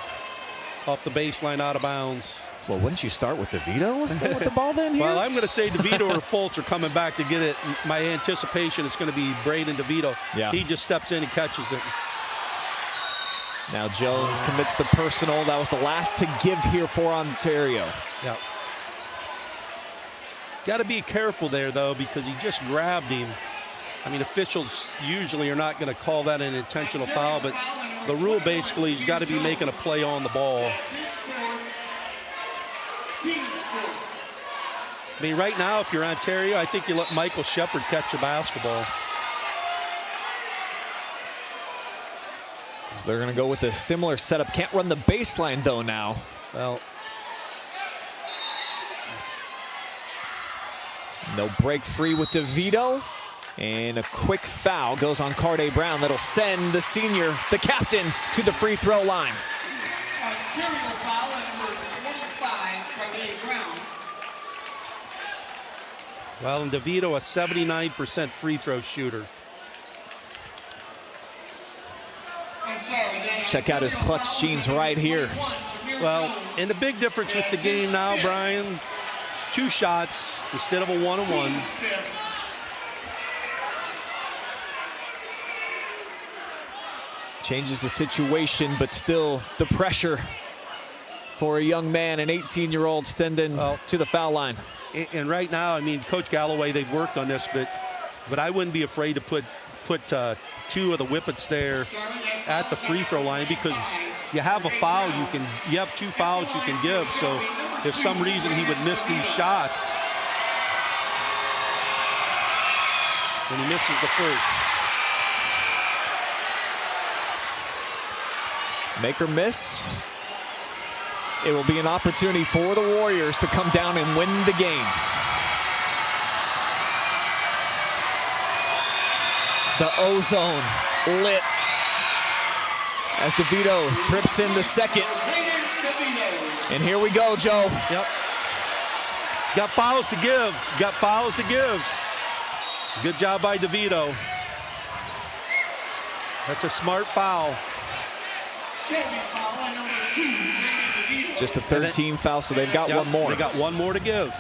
off the baseline out of bounds. Well, wouldn't you start with DeVito with the ball then here? Well, I'm going to say DeVito or Foltz are coming back to get it. My anticipation is going to be Braden DeVito. Yeah. He just steps in and catches it. Now Jones commits the personal. That was the last to give here for Ontario. Yep. Got to be careful there, though, because he just grabbed him. I mean, officials usually are not going to call that an intentional foul, but the rule basically is you got to be making a play on the ball. I mean, right now, if you're Ontario, I think you let Michael Shepard catch a basketball. So they're going to go with a similar setup. Can't run the baseline, though, now. Well, no break free with DeVito. And a quick foul goes on Carday Brown. That'll send the senior, the captain, to the free throw line. Ontario foul at number 25, Carday Brown. well, and DeVito, a 79% free throw shooter. Check out his clutch jeans right here. Well, and the big difference with the game now, Brian, 2 shots instead of a 1-on-1. Changes the situation, but still the pressure for a young man, an 18-year-old, sending to the foul line. And right now, I mean, Coach Galloway, they've worked on this, but I wouldn't be afraid to put put 2 of the Whippets there at the free throw line, because you have a foul, you have 2 fouls you can give. So if some reason he would miss these shots, and he misses the first. Make or miss. It will be an opportunity for the Warriors to come down and win the game. The O-zone lit as DeVito trips in the second. And here we go, Joe. Yep. Got fouls to give. Got fouls to give. Good job by DeVito. That's a smart foul. Just a 13 foul, so they've got one more. They got one more to give.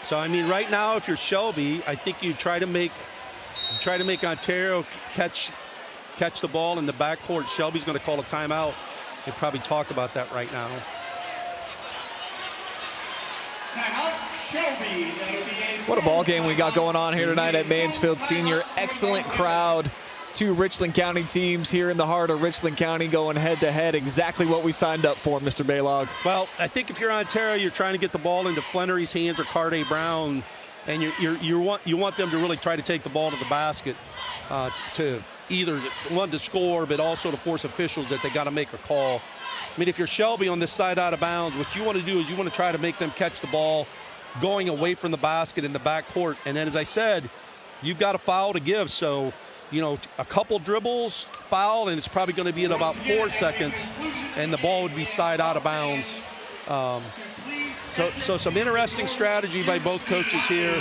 So I mean, right now, if you're Shelby, I think you try to make Ontario catch the ball in the backcourt. Shelby's going to call a timeout. They probably talk about that right now. What a ball game we got going on here tonight at Mansfield Senior. Excellent crowd. 2 Richland County teams here in the heart of Richland County going head-to-head. Exactly what we signed up for, Mr. Baylog. Well, I think if you're Ontario, you're trying to get the ball into Flannery's hands or Carday Brown, and you want them to really try to take the ball to the basket to either one to score, but also to force officials that they got to make a call. I mean, if you're Shelby on this side out of bounds, what you want to do is you want to try to make them catch the ball going away from the basket in the backcourt. And then, as I said, you've got a foul to give. So, you know, a couple dribbles, foul, and it's probably going to be in about 4 seconds, and the ball would be side out of bounds. So some interesting strategy by both coaches here.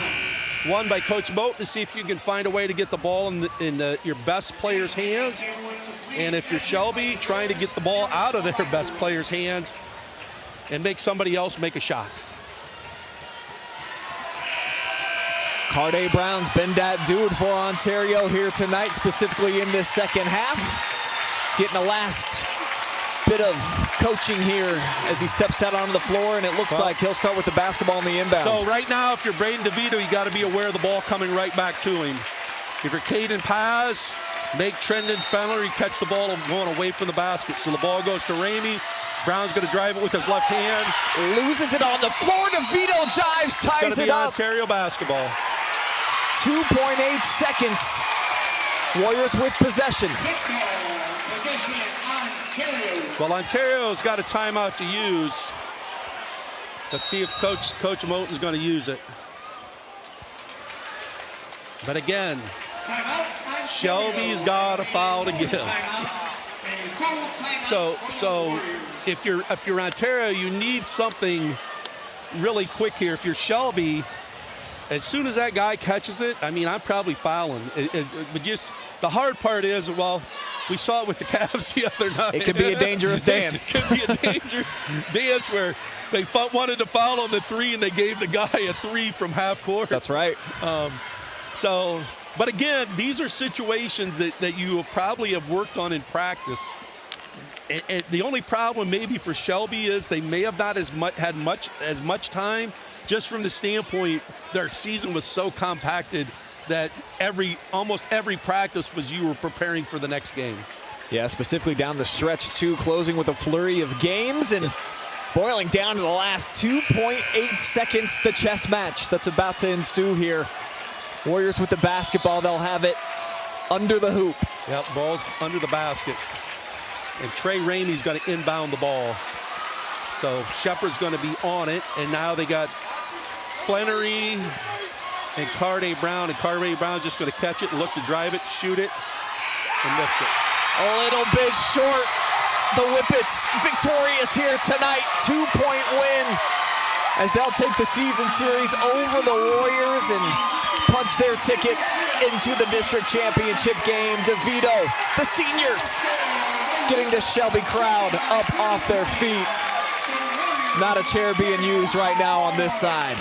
One by Coach Moat to see if you can find a way to get the ball in your best player's hands. And if you're Shelby, trying to get the ball out of their best player's hands and make somebody else make a shot. Carday Brown's been that dude for Ontario here tonight, specifically in this second half. Getting the last bit of coaching here as he steps out onto the floor, and it looks like he'll start with the basketball in the inbound. So right now, if you're Braden DeVito, you got to be aware of the ball coming right back to him. If you're Caden Paz, make Trendon Fennery catch the ball going away from the basket. So the ball goes to Ramey. Brown's going to drive it with his left hand. Loses it on the floor. DeVito dives, ties it up. Ontario basketball. 2.8 seconds. Warriors with possession. Well, Ontario's got a timeout to use. Let's see if Coach Moten's going to use it. But again, Shelby's got a foul to give. So if you're Ontario, you need something really quick here. If you're Shelby, as soon as that guy catches it, I mean, I'm probably fouling. But just the hard part is, well, we saw it with the Cavs the other night. It could be a dangerous dance. It could be a dangerous dance where they wanted to foul on the 3 and they gave the guy a 3 from half court. That's right. But again, these are situations that you probably have worked on in practice. And the only problem maybe for Shelby is they may have not had as much time, just from the standpoint their season was so compacted that almost every practice was you were preparing for the next game. Yeah, specifically down the stretch too, closing with a flurry of games and boiling down to the last 2.8 seconds, the chess match that's about to ensue here. Warriors with the basketball, they'll have it under the hoop. Yep, ball's under the basket. And Trey Ramey's going to inbound the ball. So Shepard's going to be on it, and now they got Flannery and Carday Brown, and Carday Brown's just going to catch it, look to drive it, shoot it, and missed it. A little bit short. The Whippets victorious here tonight. 2-point win as they'll take the season series over the Warriors and punch their ticket into the district championship game. DeVito, the seniors, getting the Shelby crowd up off their feet. Not a chair being used right now on this side.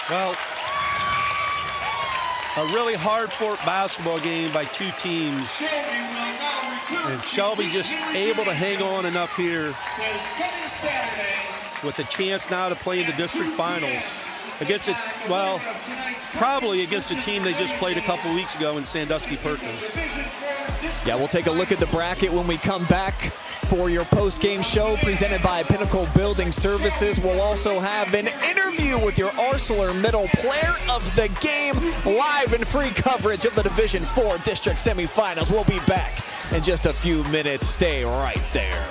Well, a really hard-fought basketball game by 2 teams. And Shelby just able to hang on enough here with a chance now to play in the district finals. Probably against a team they just played a couple weeks ago in Sandusky Perkins. Yeah, we'll take a look at the bracket when we come back for your post-game show presented by Pinnacle Building Services. We'll also have an interview with your ArcelorMittal Player of the Game, live and free coverage of the Division IV District Semifinals. We'll be back in just a few minutes. Stay right there.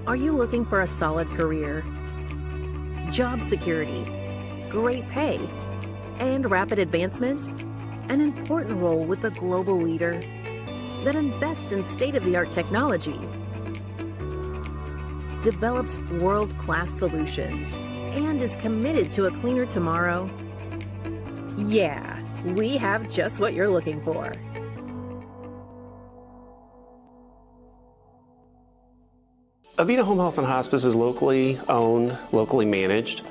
Are you looking for a solid career, job security, great pay, and rapid advancement? An important role with a global leader that invests in state-of-the-art technology, develops world-class solutions, and is committed to a cleaner tomorrow? Yeah, we have just what you're looking for. Avita Home Health and Hospice is locally owned, locally managed.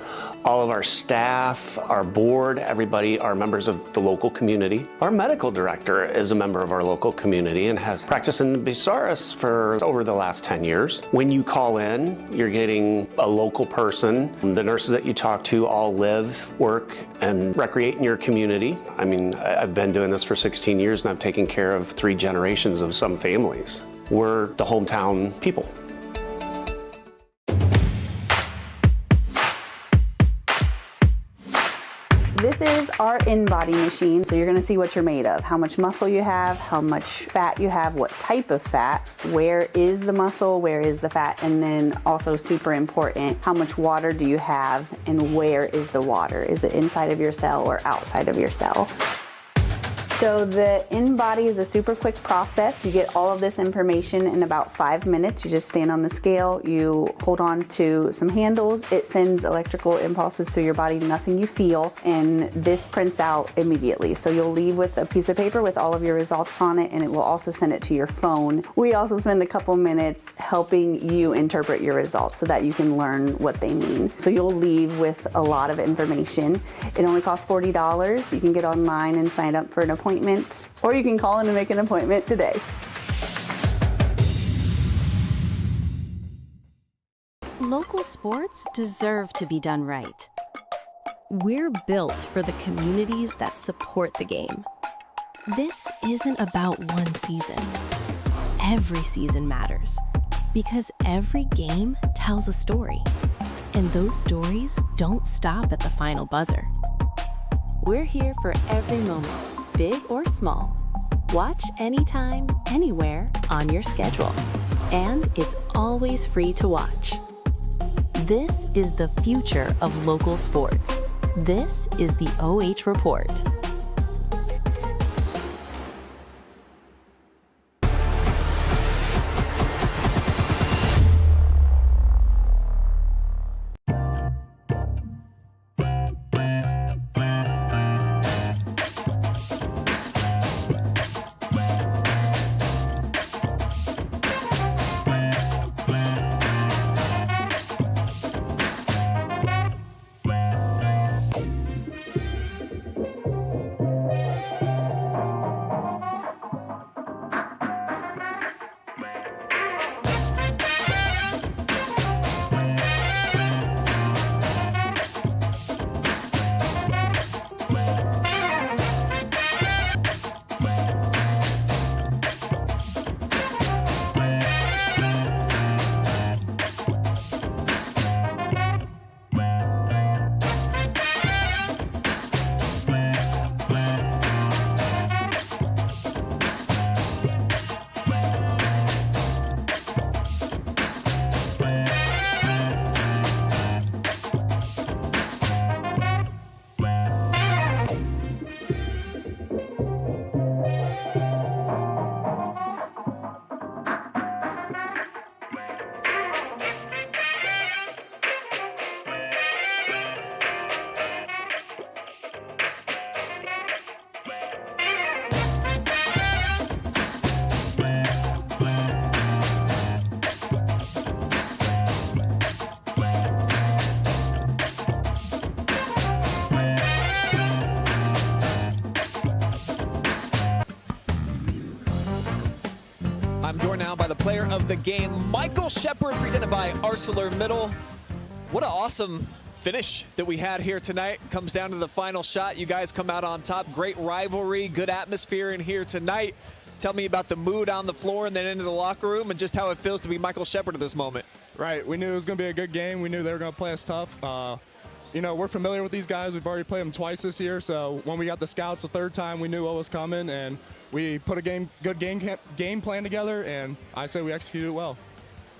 All of our staff, our board, everybody are members of the local community. Our medical director is a member of our local community and has practiced in Bucyrus for over the last 10 years. When you call in, you're getting a local person. The nurses that you talk to all live, work, and recreate in your community. I mean, I've been doing this for 16 years and I've taken care of 3 generations of some families. We're the hometown people. This is our in-body machine, so you're gonna see what you're made of, how much muscle you have, how much fat you have, what type of fat, where is the muscle, where is the fat, and then also super important, how much water do you have and where is the water? Is it inside of your cell or outside of your cell? So the in-body is a super quick process. You get all of this information in about 5 minutes. You just stand on the scale, you hold on to some handles, it sends electrical impulses through your body, nothing you feel, and this prints out immediately. So you'll leave with a piece of paper with all of your results on it, and it will also send it to your phone. We also spend a couple minutes helping you interpret your results so that you can learn what they mean. So you'll leave with a lot of information. It only costs $40. You can get online and sign up for an appointment, or you can call in and make an appointment today. Local sports deserve to be done right. We're built for the communities that support the game. This isn't about one season. Every season matters because every game tells a story, and those stories don't stop at the final buzzer. We're here for every moment, big or small. Watch anytime, anywhere on your schedule. And it's always free to watch. This is the future of local sports. This is the OH Report. now by the player of the game, Michael Shepard, presented by ArcelorMittal. What an awesome finish that we had here tonight. Comes down to the final shot. You guys come out on top. Great rivalry, good atmosphere in here tonight. Tell me about the mood on the floor and then into the locker room and just how it feels to be Michael Shepard at this moment. Right, we knew it was going to be a good game. We knew they were going to play us tough. You know, we're familiar with these guys. We've already played them twice this year, so when we got the scouts the third time, we knew what was coming, and we put a good game plan together, and I say we executed it well.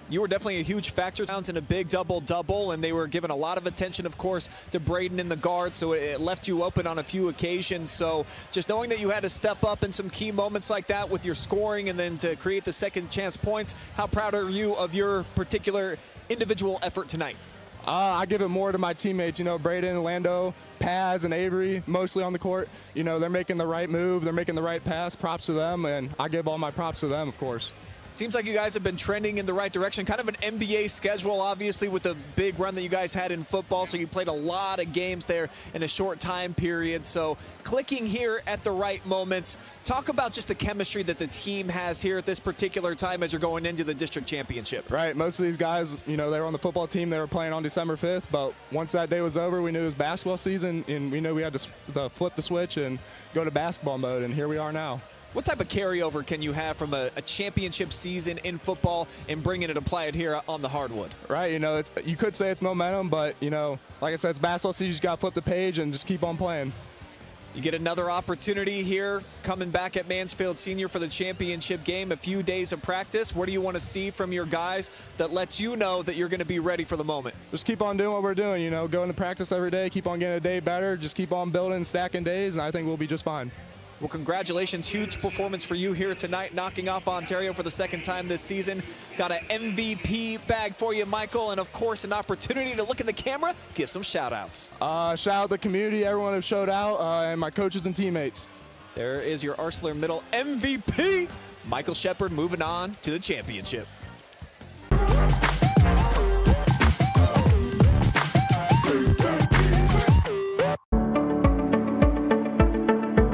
You were definitely a huge factor in a big double-double, and they were given a lot of attention, of course, to Braden in the guard, so it left you open on a few occasions. So just knowing that you had to step up in some key moments like that with your scoring and then to create the second chance points, how proud are you of your particular individual effort tonight? I give it more to my teammates. You know, Braden, Lando, Paz, and Avery, mostly on the court. You know, they're making the right move. They're making the right pass. Props to them, and I give all my props to them, of course. Seems like you guys have been trending in the right direction. Kind of an NBA schedule, obviously, with the big run that you guys had in football. So you played a lot of games there in a short time period. So clicking here at the right moments. Talk about just the chemistry that the team has here at this particular time as you're going into the district championship. Right. Most of these guys, you know, they were on the football team. They were playing on December 5th. But once that day was over, we knew it was basketball season, and we knew we had to flip the switch and go to basketball mode. And here we are now. What type of carryover can you have from a championship season in football and bring it and apply it here on the hardwood? Right, you know, you could say it's momentum, but, you know, like I said, it's basketball season. You just got to flip the page and just keep on playing. You get another opportunity here coming back at Mansfield Senior for the championship game. A few days of practice. What do you want to see from your guys that lets you know that you're going to be ready for the moment? Just keep on doing what we're doing, you know, going to practice every day, keep on getting a day better, just keep on building, stacking days, and I think we'll be just fine. Well, congratulations. Huge performance for you here tonight, knocking off Ontario for the second time this season. Got an MVP bag for you, Michael, and of course an opportunity to look in the camera, give some shout-outs. Shout out the community, everyone who showed out, and my coaches and teammates. There is your ArcelorMittal MVP, Michael Shepard, moving on to the championship.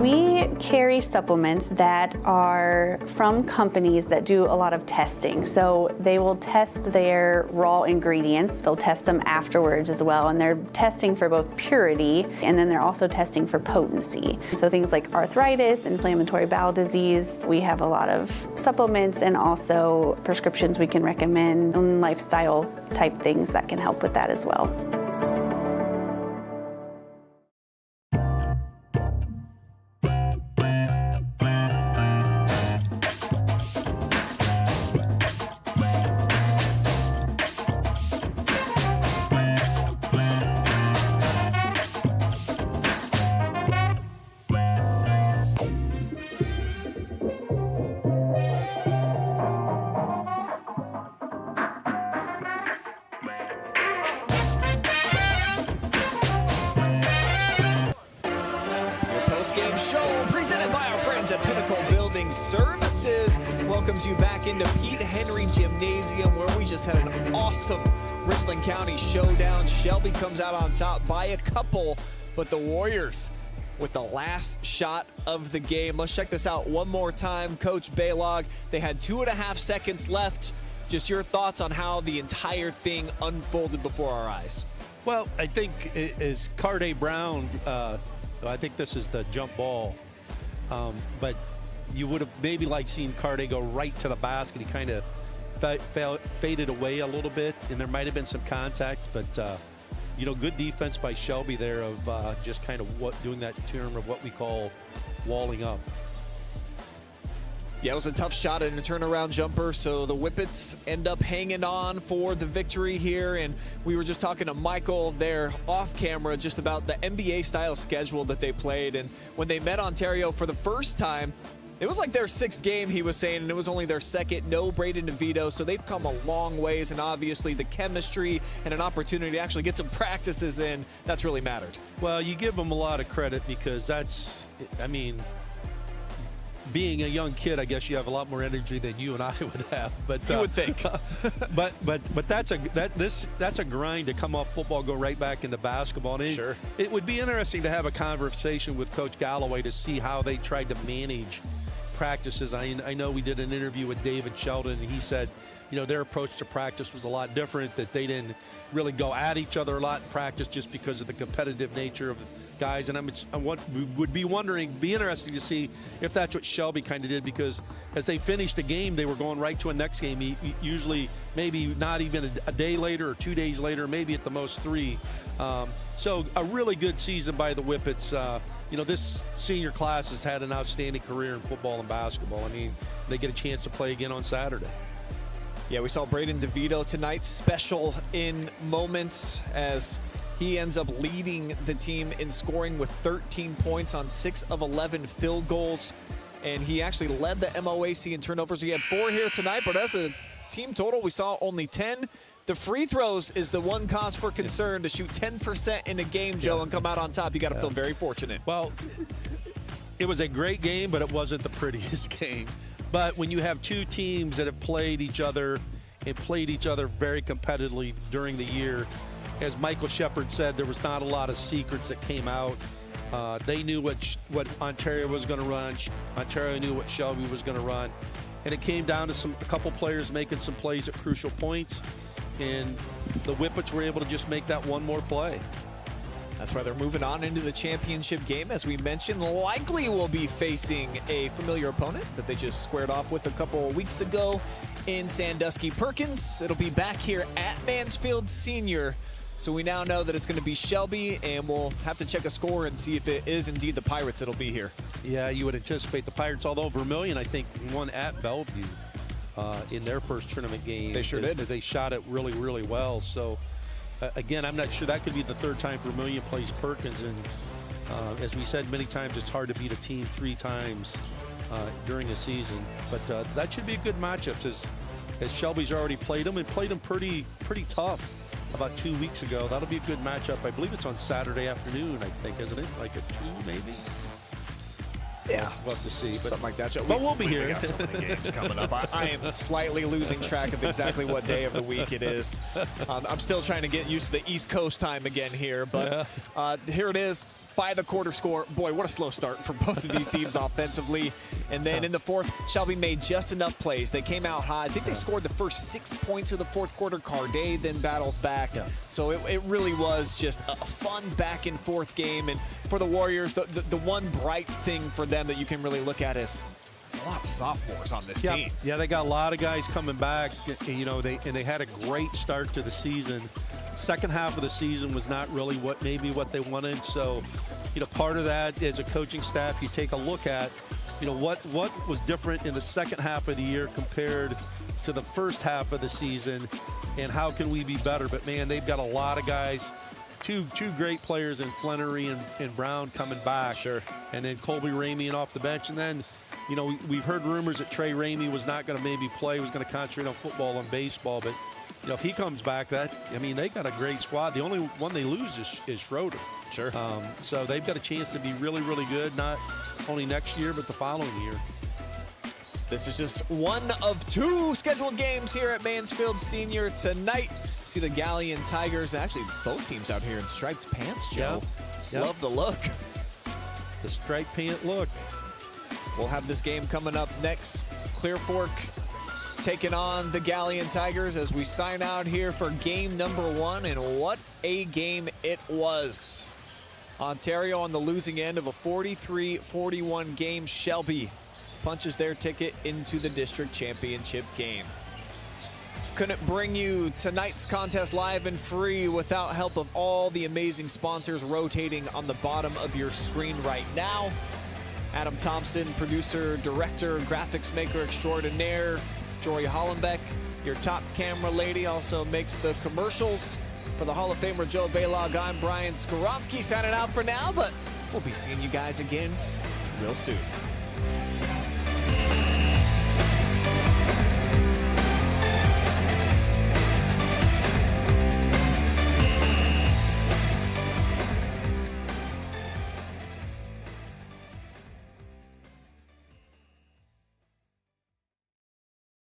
We carry supplements that are from companies that do a lot of testing. So they will test their raw ingredients. They'll test them afterwards as well. And they're testing for both purity, and then they're also testing for potency. So things like arthritis, inflammatory bowel disease. We have a lot of supplements and also prescriptions we can recommend, and lifestyle type things that can help with that as well. Welcomes you back into Pete Henry Gymnasium, where we just had an awesome Richland County showdown. Shelby comes out on top by a couple, but the Warriors with the last shot of the game. Let's check this out one more time. Coach Baylog, they had 2.5 seconds left. Just your thoughts on how the entire thing unfolded before our eyes. Well, I think as Carday Brown, I think this is the jump ball, but you would have maybe like seen Carday go right to the basket. He kind of faded away a little bit, and there might have been some contact, but you know, good defense by Shelby there of just kind of doing that term of what we call walling up. Yeah, it was a tough shot and a turnaround jumper, so the Whippets end up hanging on for the victory here. And we were just talking to Michael there off camera just about the NBA-style schedule that they played. And when they met Ontario for the first time, it was like their 6th game, he was saying, and it was only their 2nd. No Braden DeVito, so they've come a long ways, and obviously the chemistry and an opportunity to actually get some practices in, that's really mattered. Well, you give them a lot of credit because that's, I mean, being a young kid, I guess you have a lot more energy than you and I would have. But you would think. but that's a grind to come off football, go right back into basketball. And sure. It would be interesting to have a conversation with Coach Galloway to see how they tried to manage practices. I know we did an interview with David Sheldon, and he said, you know, their approach to practice was a lot different, that they didn't really go at each other a lot in practice just because of the competitive nature of the guys. And I would be wondering, be interesting to see if that's what Shelby kind of did, because as they finished a game, they were going right to a next game, usually maybe not even a day later or 2 days later, maybe at the most 3. So a really good season by the Whippets. You know, this senior class has had an outstanding career in football and basketball. I mean, they get a chance to play again on Saturday. Yeah, we saw Braden DeVito tonight, special in moments as he ends up leading the team in scoring with 13 points on 6 of 11 field goals. And he actually led the MOAC in turnovers. He had 4 here tonight, but as a team total, we saw only 10. The free throws is the one cause for concern. To shoot 10% in a game, Joe, and come out on top, you got to feel very fortunate. Well, it was a great game, but it wasn't the prettiest game. But when you have 2 teams that have played each other and played each other very competitively during the year, as Michael Shepard said, there was not a lot of secrets that came out. They knew what Ontario was going to run. Ontario knew what Shelby was going to run. And it came down to a couple players making some plays at crucial points. And the Whippets were able to just make that one more play. That's why they're moving on into the championship game. As we mentioned, likely will be facing a familiar opponent that they just squared off with a couple of weeks ago in Sandusky Perkins. It'll be back here at Mansfield Senior. So we now know that it's going to be Shelby, and we'll have to check a score and see if it is indeed the Pirates that'll be here. Yeah, you would anticipate the Pirates, although Vermilion, I think, won at Bellevue in their first tournament game. They sure did. They shot it really, really well. So, again, I'm not sure. That could be the 3rd time Vermilion plays Perkins. And as we said many times, it's hard to beat a team 3 times during a season. But that should be a good matchup, as Shelby's already played them and played them pretty tough about 2 weeks ago. That'll be a good matchup. I believe it's on Saturday afternoon, I think, isn't it? Like at 2, maybe? Yeah, we'll have to see. But, something like that. But we'll be here. We got so many games coming up. I am slightly losing track of exactly what day of the week it is. I'm still trying to get used to the East Coast time again here, but here it is. By the quarter score. Boy, what a slow start for both of these teams offensively. And then in the 4th, Shelby made just enough plays. They came out high. I think they scored the first 6 points of the 4th quarter. Carday then battles back. So it really was just a fun back and forth game. And for the Warriors, the one bright thing for them that you can really look at is it's a lot of sophomores on this team. Yeah, they got a lot of guys coming back. You know, they had a great start to the season. Second half of the season was not really what they wanted. So, you know, part of that as a coaching staff, you take a look at, you know, what was different in the second half of the year compared to the first half of the season, and how can we be better? But man, they've got a lot of guys, two great players in Flannery and Brown coming back. Sure. And then Colby Ramey off the bench, and then, you know, we've heard rumors that Trey Ramey was not going to maybe play, was going to concentrate on football and baseball, but you know, if he comes back, they got a great squad. The only one they lose is Schroeder. Sure. So they've got a chance to be really, really good, not only next year, but the following year. This is just one of 2 scheduled games here at Mansfield Senior tonight. See the Galleon Tigers, actually both teams out here in striped pants, Joe. Yeah. Love the look. The striped pant look. We'll have this game coming up next. Clear Fork taking on the Galleon Tigers as we sign out here for game number 1, and what a game it was. Ontario on the losing end of a 43-41 game. Shelby punches their ticket into the district championship game. Couldn't bring you tonight's contest live and free without help of all the amazing sponsors rotating on the bottom of your screen right now. Adam Thompson, producer, director, graphics maker extraordinaire. Jory Hollenbeck, your top camera lady, also makes the commercials. For the Hall of Famer Joe Baylog, I'm Brian Skoronsky signing out for now, but we'll be seeing you guys again real soon.